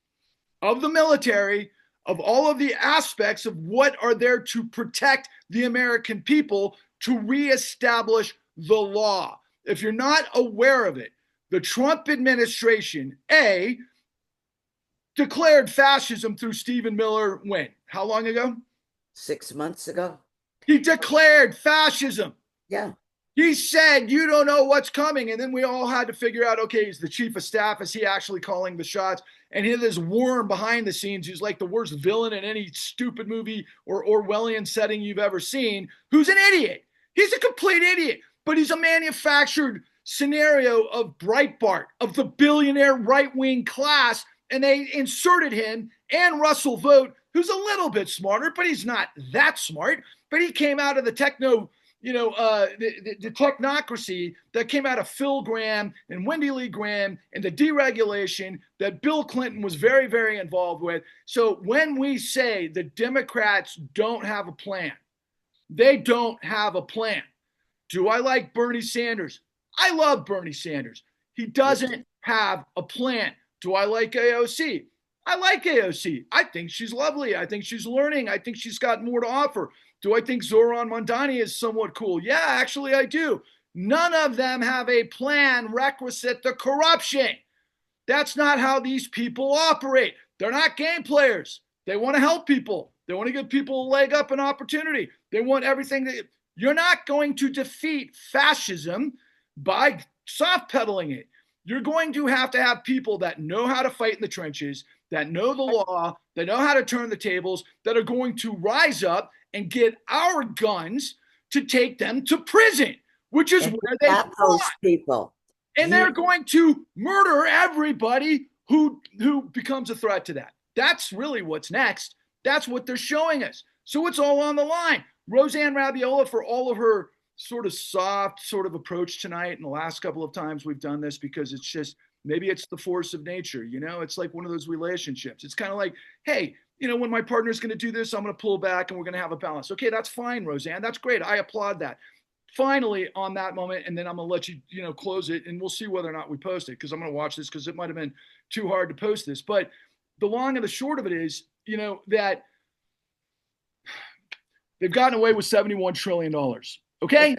of the military, of all of the aspects of what are there to protect the American people, to reestablish the law. If you're not aware of it, the Trump administration, declared fascism through Stephen Miller when? How long ago? 6 months ago. He declared fascism. Yeah. He said, you don't know what's coming. And then we all had to figure out, okay, he's the chief of staff. Is he actually calling the shots? And here's this worm behind the scenes who's like the worst villain in any stupid movie or Orwellian setting you've ever seen, who's an idiot. He's a complete idiot, but he's a manufactured scenario of Breitbart, of the billionaire right-wing class. And they inserted him and Russell Vogt, who's a little bit smarter, but he's not that smart. But he came out of the the technocracy that came out of Phil Gramm and Wendy Lee Graham and the deregulation that Bill Clinton was very, very involved with. So when we say the Democrats don't have a plan, they don't have a plan. Do I like Bernie Sanders? I love Bernie Sanders. He doesn't have a plan. Do I like AOC? I like AOC. I think she's lovely. I think she's learning. I think she's got more to offer. Do I think Zoran Mondani is somewhat cool? Yeah, actually I do. None of them have a plan requisite the corruption. That's not how these people operate. They're not game players. They want to help people. They want to give people a leg up, an opportunity. They want everything. You're not going to defeat fascism by soft pedaling it. You're going to have people that know how to fight in the trenches, that know the law, that know how to turn the tables, that are going to rise up and get our guns to take them to prison, which is where they got those people. And they're going to murder everybody who becomes a threat to that. That's really what's next. That's what they're showing us. So it's all on the line. Roseanne Rabiola, for all of her sort of soft sort of approach tonight, and the last couple of times we've done this, because it's just, maybe it's the force of nature, it's like one of those relationships. It's kind of like, hey, when my partner's going to do this, I'm going to pull back and we're going to have a balance. Okay, that's fine, Roseanne. That's great. I applaud that. Finally, on that moment, and then I'm going to let you, close it, and we'll see whether or not we post it, because I'm going to watch this, because it might have been too hard to post this. But the long and the short of it is, that they've gotten away with $71 trillion. Okay?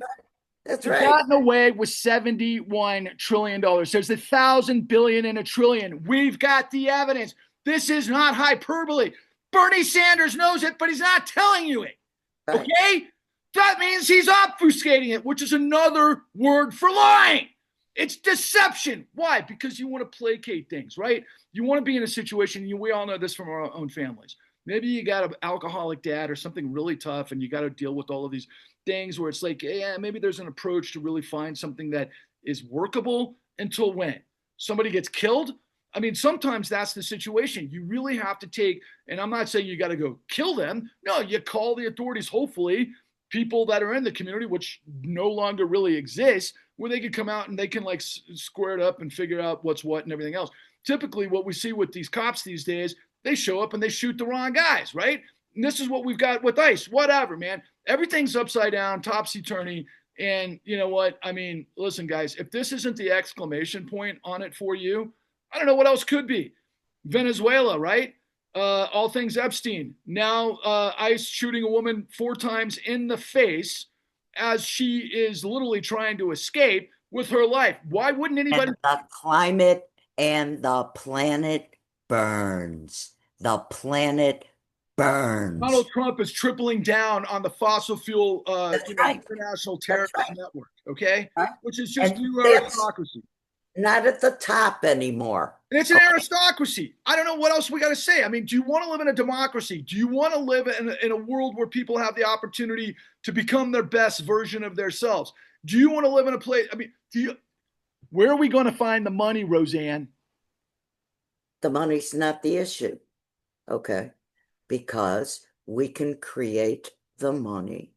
That's They've right. gotten away with $71 trillion. There's 1,000 billion and a trillion. We've got the evidence. This is not hyperbole. Bernie Sanders knows it, but he's not telling you it. Right. Okay? That means he's obfuscating it, which is another word for lying. It's deception. Why? Because you want to placate things, right? You want to be in a situation, we all know this from our own families. Maybe you got an alcoholic dad or something really tough, and you got to deal with all of these things where it's like, yeah, maybe there's an approach to really find something that is workable until when? Somebody gets killed? I mean, sometimes that's the situation. You really have to take, and I'm not saying you got to go kill them. No, you call the authorities, hopefully, people that are in the community, which no longer really exists, where they can come out and they can like square it up and figure out what's what and everything else. Typically, what we see with these cops these days, they show up and they shoot the wrong guys, right? And this is what we've got with ICE. Whatever, man. Everything's upside down, topsy-turvy. And you know what? I mean, listen, guys, if this isn't the exclamation point on it for you, I don't know what else could be. Venezuela, right? All things Epstein. Now ICE shooting a woman 4 times in the face as she is literally trying to escape with her life. Why wouldn't anybody? And the climate and the planet burns. The planet Donald burns. Trump is tripling down on the fossil fuel, That's right. international That's terrorist right. network, okay? Right. Which is just And new that's aristocracy. not at the top anymore. And it's an Okay. aristocracy. I don't know what else we got to say. I mean, do you want to live in a democracy? Do you want to live in a world where people have the opportunity to become their best version of themselves? Do you want to live in a place? I mean, where are we going to find the money, Roseanne? The money's not the issue. Okay. Because we can create the money.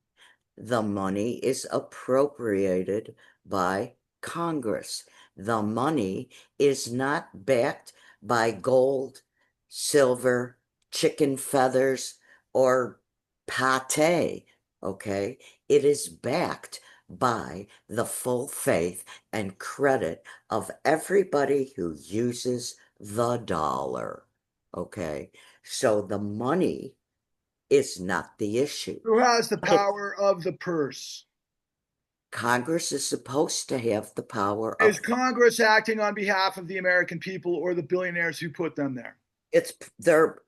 The money is appropriated by Congress. The money is not backed by gold, silver, chicken feathers, or pate. Okay. It is backed by the full faith and credit of everybody who uses the dollar. Okay. So the money is not the issue. Who has the But power of the purse? Congress is supposed to have the power Is of Congress acting on behalf of the American people or the billionaires who put them there? it's their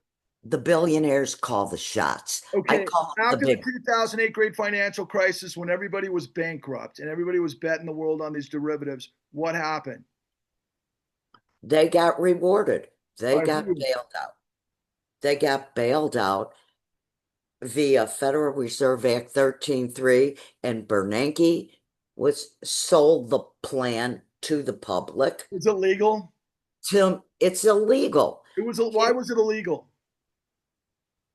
the billionaires call the shots. I Okay, call them the after the big 2008 great financial crisis, when everybody was bankrupt and everybody was betting the world on these derivatives, what happened? they got rewarded. They By got who? bailed out. They got bailed out via Federal Reserve Act 13.3, and Bernanke was sold the plan to the public. Is it legal? It's illegal. It was. Why was it illegal?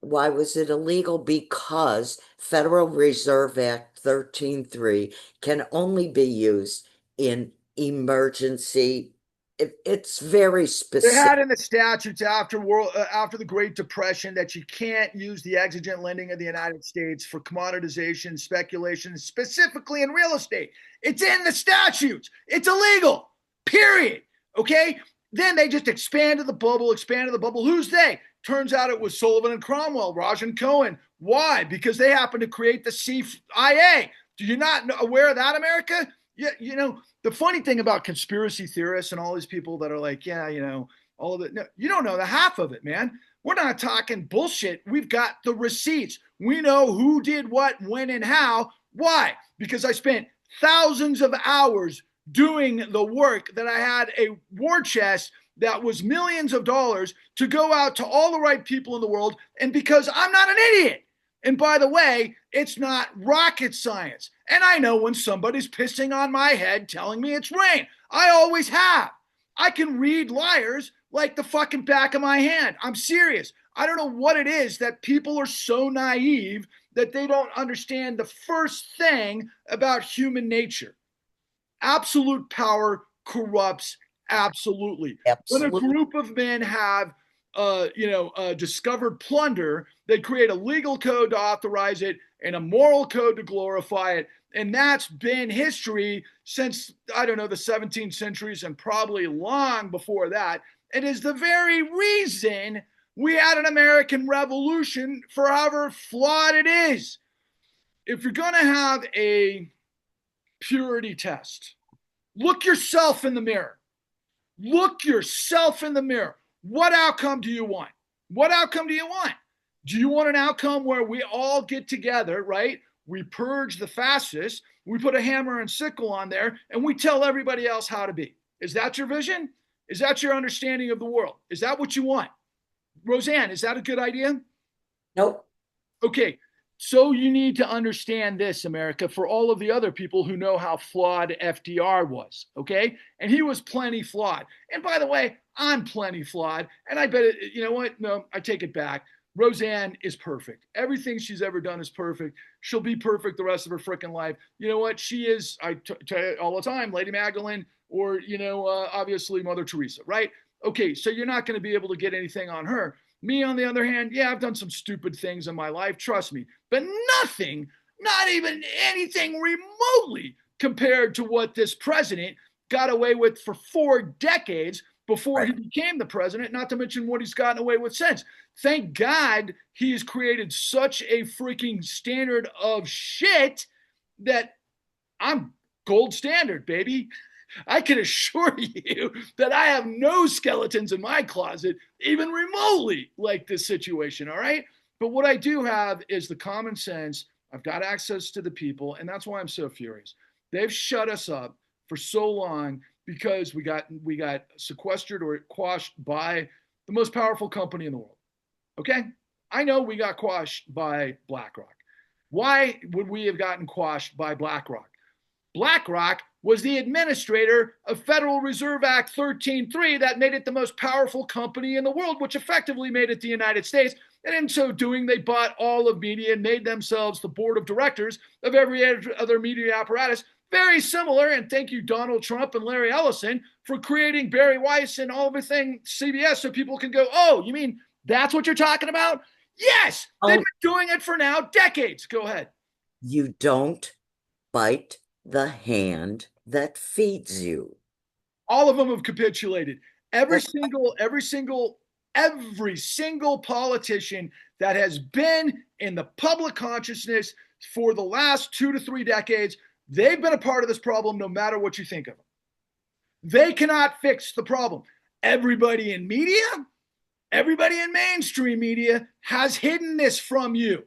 Why was it illegal? Because Federal Reserve Act 13.3 can only be used in emergency. It's very They had specific. in the statutes after the Great Depression that you can't use the exigent lending of the United States for commoditization, speculation, specifically in real estate. It's in the statutes. It's illegal. Period. Okay. Then they just expanded the bubble, expanded the bubble. Who's they? Turns out it was Sullivan and Cromwell, Raj and Cohen. Why? Because they happened to create the CIA. Do you not know, aware of that, America? Yeah, the funny thing about conspiracy theorists and all these people that are like, yeah, all of it. No, you don't know the half of it, man. We're not talking bullshit. We've got the receipts. We know who did what, when, and how. Why? Because I spent thousands of hours doing the work that I had a war chest that was millions of dollars to go out to all the right people in the world. And because I'm not an idiot. And by the way, it's not rocket science. And I know when somebody's pissing on my head telling me it's rain. I always have. I can read liars like the fucking back of my hand. I'm serious. I don't know what it is that people are so naive that they don't understand the first thing about human nature. Absolute power corrupts absolutely. When a Absolutely. group of men have discovered plunder, they'd create a legal code to authorize it and a moral code to glorify it. And that's been history since, I don't know, the 17th centuries and probably long before that. It is the very reason we had an American Revolution, for however flawed it is. If you're going to have a purity test, look yourself in the mirror. Look yourself in the mirror. What outcome do you want? What outcome do you want? Do you want an outcome where we all get together, right? We purge the fascists, we put a hammer and sickle on there, and we tell everybody else how to be. Is that your vision? Is that your understanding of the world? Is that what you want? Roseanne, is that a good idea? Nope. Okay, so you need to understand this, America, for all of the other people who know how flawed FDR was, okay? And he was plenty flawed. And by the way, I'm plenty flawed. And I bet it, you know what? No, I take it back. Roseanne is perfect. Everything she's ever done is perfect. She'll be perfect the rest of her freaking life. You know what? She is, I tell you all the time, Lady Magdalene or, obviously Mother Teresa, right? Okay, so you're not going to be able to get anything on her. Me, on the other hand, yeah, I've done some stupid things in my life, trust me, but nothing, not even anything remotely compared to what this president got away with for 4 decades before Right. he became the president, not to mention what he's gotten away with since. Thank God he has created such a freaking standard of shit that I'm gold standard, baby. I can assure you that I have no skeletons in my closet, even remotely like this situation, all right? But what I do have is the common sense. I've got access to the people, and that's why I'm so furious. They've shut us up for so long because we got sequestered or quashed by the most powerful company in the world. Okay? I know we got quashed by BlackRock. Why would we have gotten quashed by BlackRock? BlackRock was the administrator of Federal Reserve Act 13.3 that made it the most powerful company in the world, which effectively made it the United States. And in so doing, they bought all of media and made themselves the board of directors of every other media apparatus. Very similar, and thank you, Donald Trump and Larry Ellison, for creating Barry Weiss and all everything CBS so people can go, oh, you mean that's what you're talking about? Yes, they've been doing it for now decades. Go ahead. You don't bite the hand that feeds you. All of them have capitulated. Every single politician that has been in the public consciousness for the last 2 to 3 decades, they've been a part of this problem no matter what you think of them. They cannot fix the problem. Everybody in media, everybody in mainstream media has hidden this from you.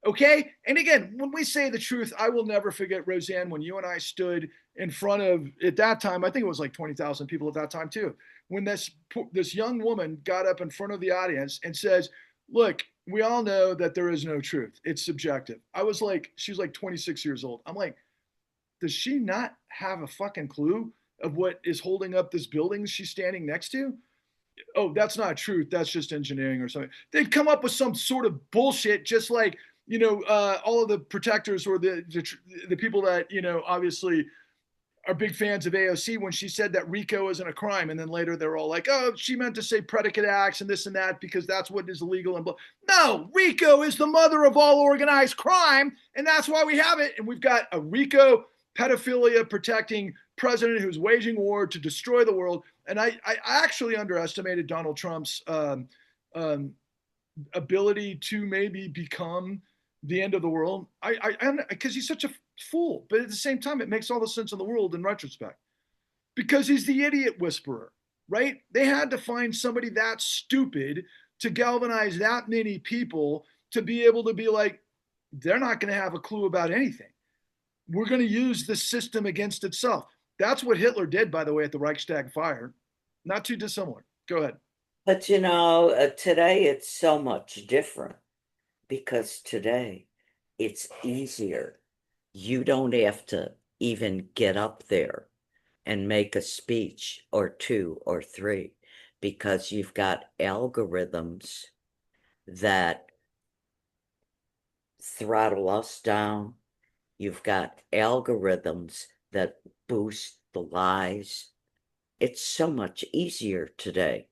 Okay? And again, when we say the truth, I will never forget, Roseanne, when you and I stood in front of, at that time, I think it was like 20,000 people at that time too, when this young woman got up in front of the audience and says, look, we all know that there is no truth. It's subjective. I was like, she was like 26 years old. I'm like, does she not have a fucking clue of what is holding up this building she's standing next to? Oh, that's not truth. That's just engineering or something. They'd come up with some sort of bullshit, just like, all of the protectors or the people that, obviously are big fans of AOC when she said that RICO isn't a crime. And then later they're all like, oh, she meant to say predicate acts and this and that because that's what is illegal. And blah. No, RICO is the mother of all organized crime. And that's why we have it. And we've got a RICO pedophilia protecting president who's waging war to destroy the world. And I actually underestimated Donald Trump's ability to maybe become the end of the world. Because he's such a fool, but at the same time, it makes all the sense in the world in retrospect. Because he's the idiot whisperer, right? They had to find somebody that stupid to galvanize that many people to be able to be like, they're not going to have a clue about anything. We're going to use the system against itself. That's what Hitler did, by the way, at the Reichstag fire. Not too dissimilar. Go ahead. But today it's so much different because today it's easier. You don't have to even get up there and make a speech or 2 or 3 because you've got algorithms that throttle us down. You've got algorithms that boost the lies. It's so much easier today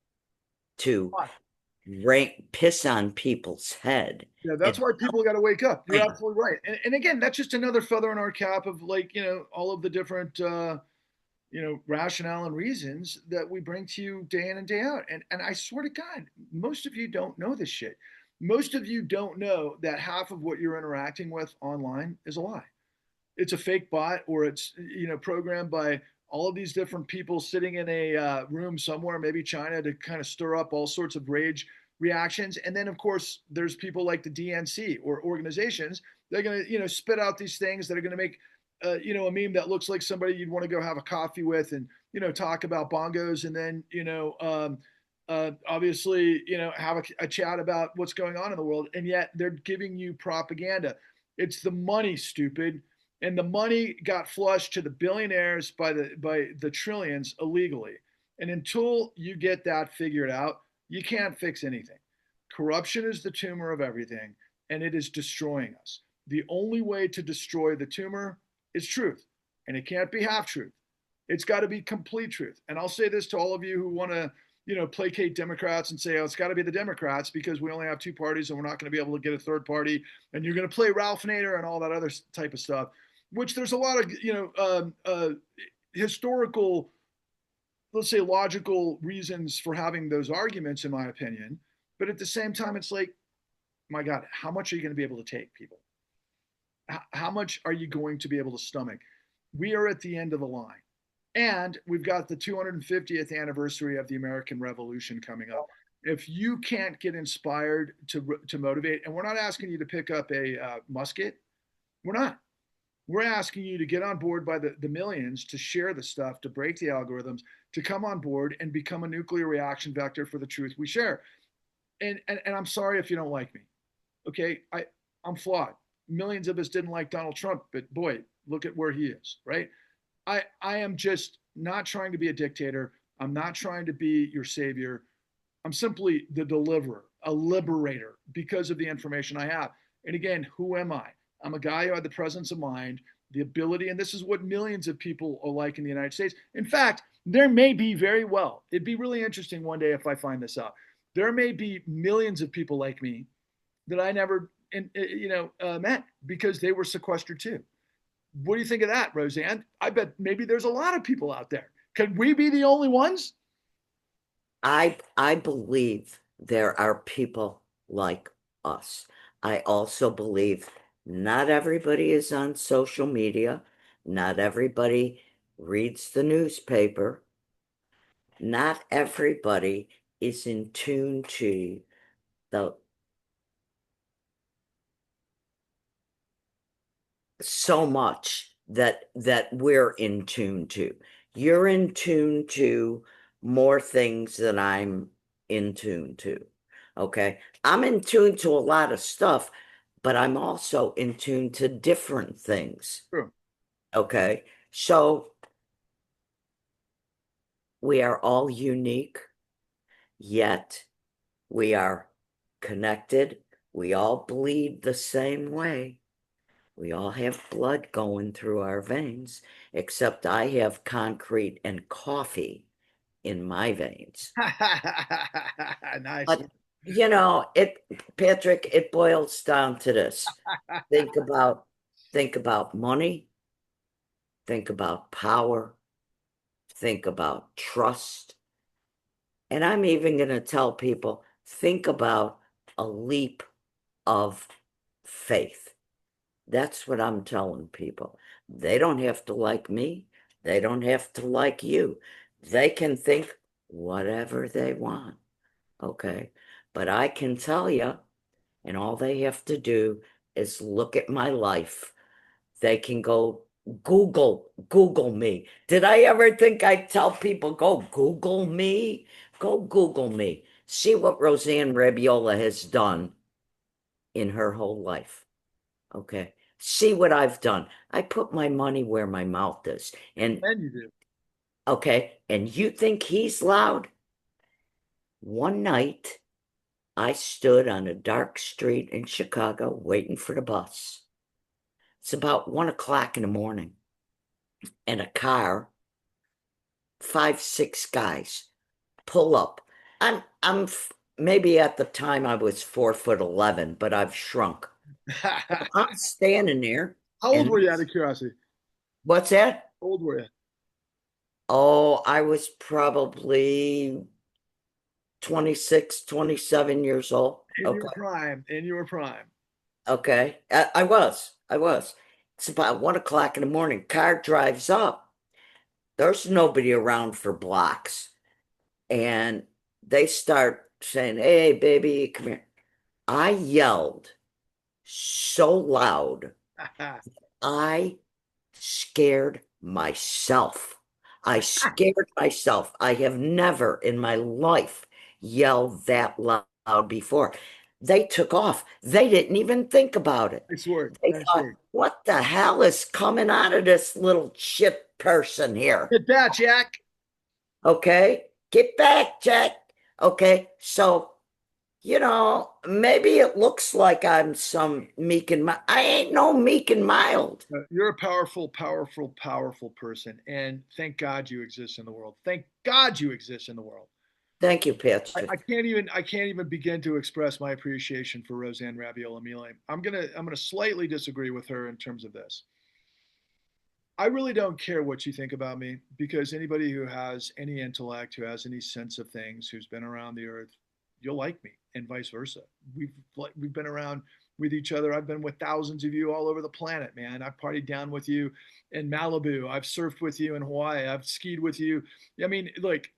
to piss on people's head. Yeah, that's At why people got to wake up. You're point. absolutely right. And again, that's just another feather in our cap of like, all of the different, rationale and reasons that we bring to you day in and day out. And I swear to God, most of you don't know this shit. Most of you don't know that half of what you're interacting with online is a lie. It's a fake bot, or it's programmed by all of these different people sitting in a room somewhere, maybe China, to kind of stir up all sorts of rage reactions. And then of course there's people like the DNC or organizations. They're going to spit out these things that are going to make a meme that looks like somebody you'd want to go have a coffee with and talk about bongos, and then obviously have a chat about what's going on in the world. And yet they're giving you propaganda. It's the money, stupid. And the money got flushed to the billionaires by the trillions illegally. And until you get that figured out, you can't fix anything. Corruption is the tumor of everything, and it is destroying us. The only way to destroy the tumor is truth, and it can't be half truth. It's got to be complete truth. And I'll say this to all of you who want to placate Democrats and say, oh, it's got to be the Democrats because we only have two parties and we're not going to be able to get a third party, and you're going to play Ralph Nader and all that other type of stuff, which there's a lot of historical, let's say logical reasons for having those arguments, in my opinion. But at the same time, it's like, my God, how much are you going to be able to take, people? How much are you going to be able to stomach? We are at the end of the line. And we've got the 250th anniversary of the American Revolution coming up. If you can't get inspired to motivate, and we're not asking you to pick up a musket, we're not. We're asking you to get on board by the millions, to share the stuff, to break the algorithms, to come on board and become a nuclear reaction vector for the truth we share. And I'm sorry if you don't like me. Okay, I'm flawed. Millions of us didn't like Donald Trump, but boy, look at where he is, right? I am just not trying to be a dictator. I'm not trying to be your savior. I'm simply the deliverer, a liberator, because of the information I have. And again, who am I? I'm a guy who had the presence of mind, the ability, and this is what millions of people are like in the United States. In fact, there may be very well, it'd be really interesting one day if I find this out. There may be millions of people like me that I never, met because they were sequestered too. What do you think of that, Roseanne? I bet maybe there's a lot of people out there. Could we be the only ones? I believe there are people like us. I also believe not everybody is on social media. Not everybody reads the newspaper. Not everybody is in tune to the so much that we're in tune to. You're in tune to more things than I'm in tune to. Okay. I'm in tune to a lot of stuff, but I'm also in tune to different things. True. Okay. So we are all unique, yet we are connected. We all bleed the same way. We all have blood going through our veins, except I have concrete and coffee in my veins. Nice. But Patrick, it boils down to this. Think about think about money, think about power, think about trust. And I'm even going to tell people, think about a leap of faith. That's what I'm telling people. They don't have to like me. They don't have to like you. They can think whatever they want. Okay. But I can tell you, and all they have to do is look at my life. They can go Google me. Did I ever think I'd tell people, go Google me? Go Google me. See what Roseanne Rabiola has done in her whole life. Okay. See what I've done. I put my money where my mouth is. And And you do. okay, and you think he's loud? One night, I stood on a dark street in Chicago waiting for the bus. It's about 1 o'clock in the morning, and a car, 5, 6 guys, pull up. I'm maybe at the time I was 4'11", but I've shrunk. How I'm standing there, old and were you out of curiosity? what's that? How old were you? Oh, I was probably 26, 27 years old. In your Okay. prime. In your prime. Okay. I was. It's about 1 o'clock in the morning. Car drives up. There's nobody around for blocks. And they start saying, "Hey, baby, come here." I yelled so loud, I scared myself. I scared myself. I have never in my life yelled that loud before. They took off. They didn't even think about it. Nice work. They Nice thought, work. what the hell is coming out of this little shit person here? Hit that, Jack. Okay, get back, Jack. Okay, so maybe it looks like I'm some meek and mild. I ain't no meek and mild. You're a powerful, powerful, powerful person. And thank God you exist in the world. Thank God you exist in the world. Thank you, I Patrick. can't even begin to express my appreciation for Roseanne Rabiola Mele. I'm gonna slightly disagree with her in terms of this. I really don't care what you think about me because anybody who has any intellect, who has any sense of things, who's been around the earth, you'll like me, and vice versa. We've been around with each other. I've been with thousands of you all over the planet, man. I've partied down with you in Malibu. I've surfed with you in Hawaii. I've skied with you. I mean, like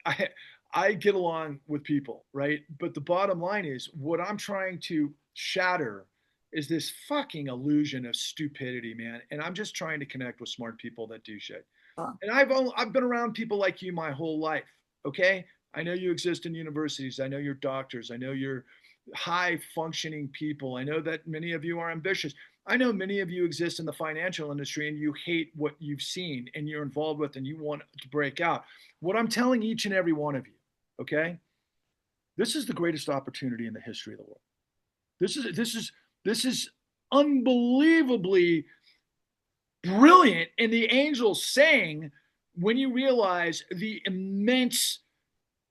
I get along with people, right? But the bottom line is what I'm trying to shatter is this fucking illusion of stupidity, man. And I'm just trying to connect with smart people that do shit. Uh, And I've been around people like you my whole life. Okay, I know you exist in universities. I know you're doctors. I know you're high functioning people. I know that many of you are ambitious. I know many of you exist in the financial industry and you hate what you've seen and you're involved with and you want to break out. What I'm telling each and every one of you, okay, this is the greatest opportunity in the history of the world. This is unbelievably brilliant. And the angels sang when you realize the immense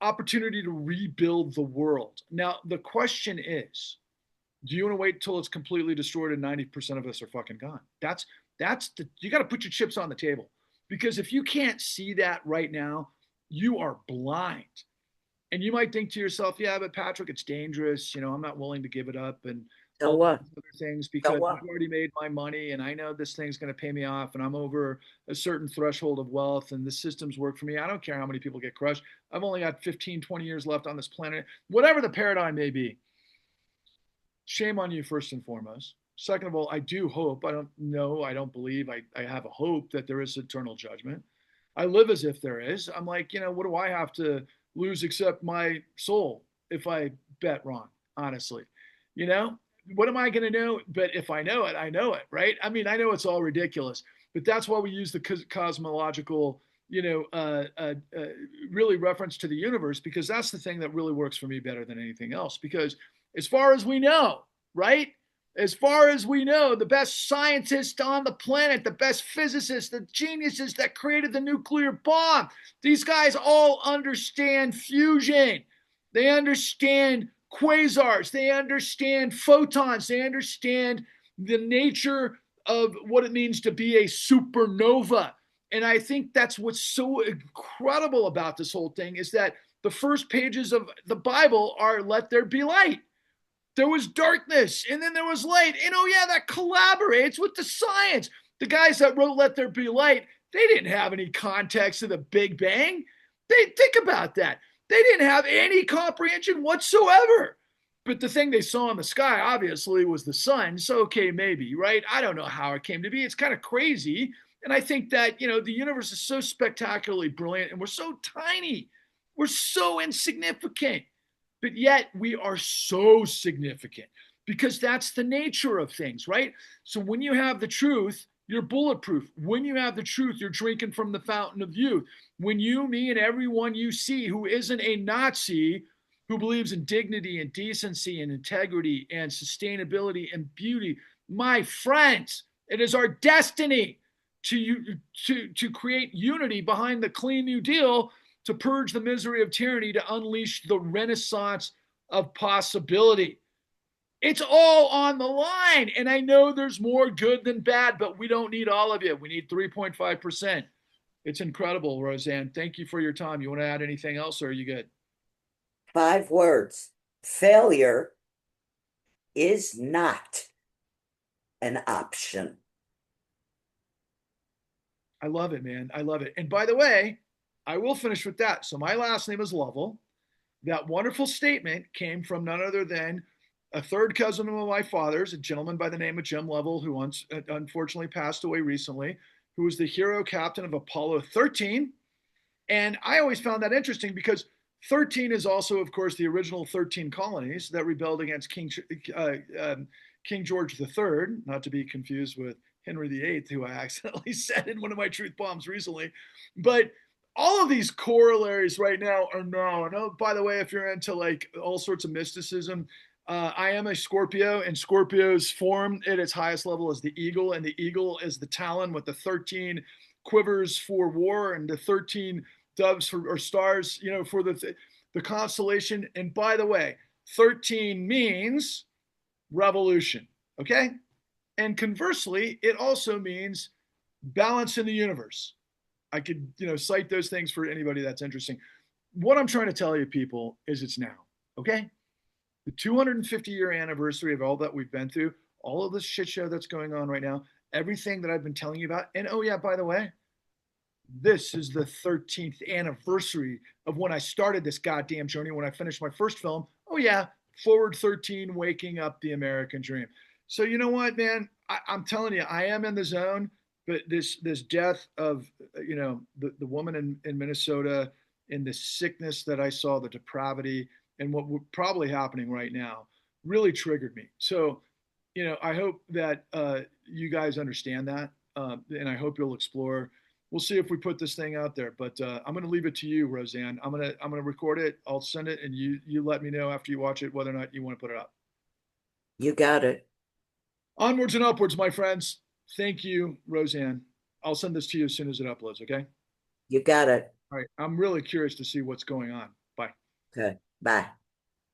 opportunity to rebuild the world. Now, the question is, do you want to wait until it's completely destroyed and 90% of us are fucking gone? You got to put your chips on the table because if you can't see that right now, you are blind. And you might think to yourself, yeah, but Patrick, it's dangerous. I'm not willing to give it up and so all what? these other things So because what? I've already made my money and I know this thing's going to pay me off and I'm over a certain threshold of wealth and the systems work for me. I don't care how many people get crushed. I've only got 15, 20 years left on this planet. Whatever the paradigm may be, shame on you, first and foremost. Second of all, I do hope, I don't know, I don't believe, I have a hope that there is eternal judgment. I live as if there is. I'm like, what do I have to lose except my soul if I bet wrong, honestly? You know, what am I going to know? But if I know it, I know it, right? I mean, I know it's all ridiculous, but that's why we use the cosmological, really reference to the universe because that's the thing that really works for me better than anything else. Because as far as we know, right? As far as we know, the best scientists on the planet, the best physicists, the geniuses that created the nuclear bomb, these guys all understand fusion. They understand quasars. They understand photons. They understand the nature of what it means to be a supernova. And I think that's what's so incredible about this whole thing is that the first pages of the Bible are let there be light. There was darkness and then there was light. And oh, yeah, that collaborates with the science. The guys that wrote Let There Be Light, they didn't have any context of the Big Bang. They think about that. They didn't have any comprehension whatsoever. But the thing they saw in the sky, obviously, was the sun. So, okay, maybe, right? I don't know how it came to be. It's kind of crazy. And I think that, the universe is so spectacularly brilliant and we're so tiny. We're so insignificant but yet we are so significant because that's the nature of things, right? So when you have the truth, you're bulletproof. When you have the truth, you're drinking from the fountain of youth. When you, me, and everyone you see who isn't a Nazi, who believes in dignity and decency and integrity and sustainability and beauty, my friends, it is our destiny to create unity behind the Clean New Deal to purge the misery of tyranny, to unleash the renaissance of possibility. It's all on the line. And I know there's more good than bad, but we don't need all of it. We need 3.5%. It's incredible, Roseanne. Thank you for your time. You want to add anything else, or are you good? 5 words. Failure is not an option. I love it, man. I love it. And by the way, I will finish with that. So my last name is Lovell. That wonderful statement came from none other than a third cousin of my father's, a gentleman by the name of Jim Lovell, who once unfortunately passed away recently, who was the hero captain of Apollo 13. And I always found that interesting because 13 is also, of course, the original 13 colonies that rebelled against King George III, not to be confused with Henry VIII, who I accidentally said in one of my truth bombs recently. But all of these corollaries right now are known. Oh, by the way, if you're into like all sorts of mysticism, I am a Scorpio, and Scorpio's form at its highest level is the eagle, and the eagle is the talon with the 13 quivers for war and the 13 doves for, or stars, for the constellation. And by the way, 13 means revolution. Okay. And conversely, it also means balance in the universe. I could, cite those things for anybody that's interesting. What I'm trying to tell you, people, is it's now. Okay. The 250-year anniversary of all that we've been through, all of this shit show that's going on right now, everything that I've been telling you about. And oh, yeah, by the way, this is the 13th anniversary of when I started this goddamn journey, when I finished my first film. Oh, yeah, Forward 13, Waking Up the American Dream. So, you know what, man? I'm telling you, I am in the zone, but this death of, the woman in Minnesota, and the sickness that I saw, the depravity, and what would probably happening right now really triggered me. So, I hope that you guys understand that, and I hope you'll explore. We'll see if we put this thing out there, but I'm going to leave it to you, Roseanne. I'm gonna record it. I'll send it, and you let me know after you watch it whether or not you want to put it up. You got it. Onwards and upwards, my friends. Thank you, Roseanne. I'll send this to you as soon as it uploads. Okay. You got it. All right. I'm really curious to see what's going on. Bye. Okay. Bye.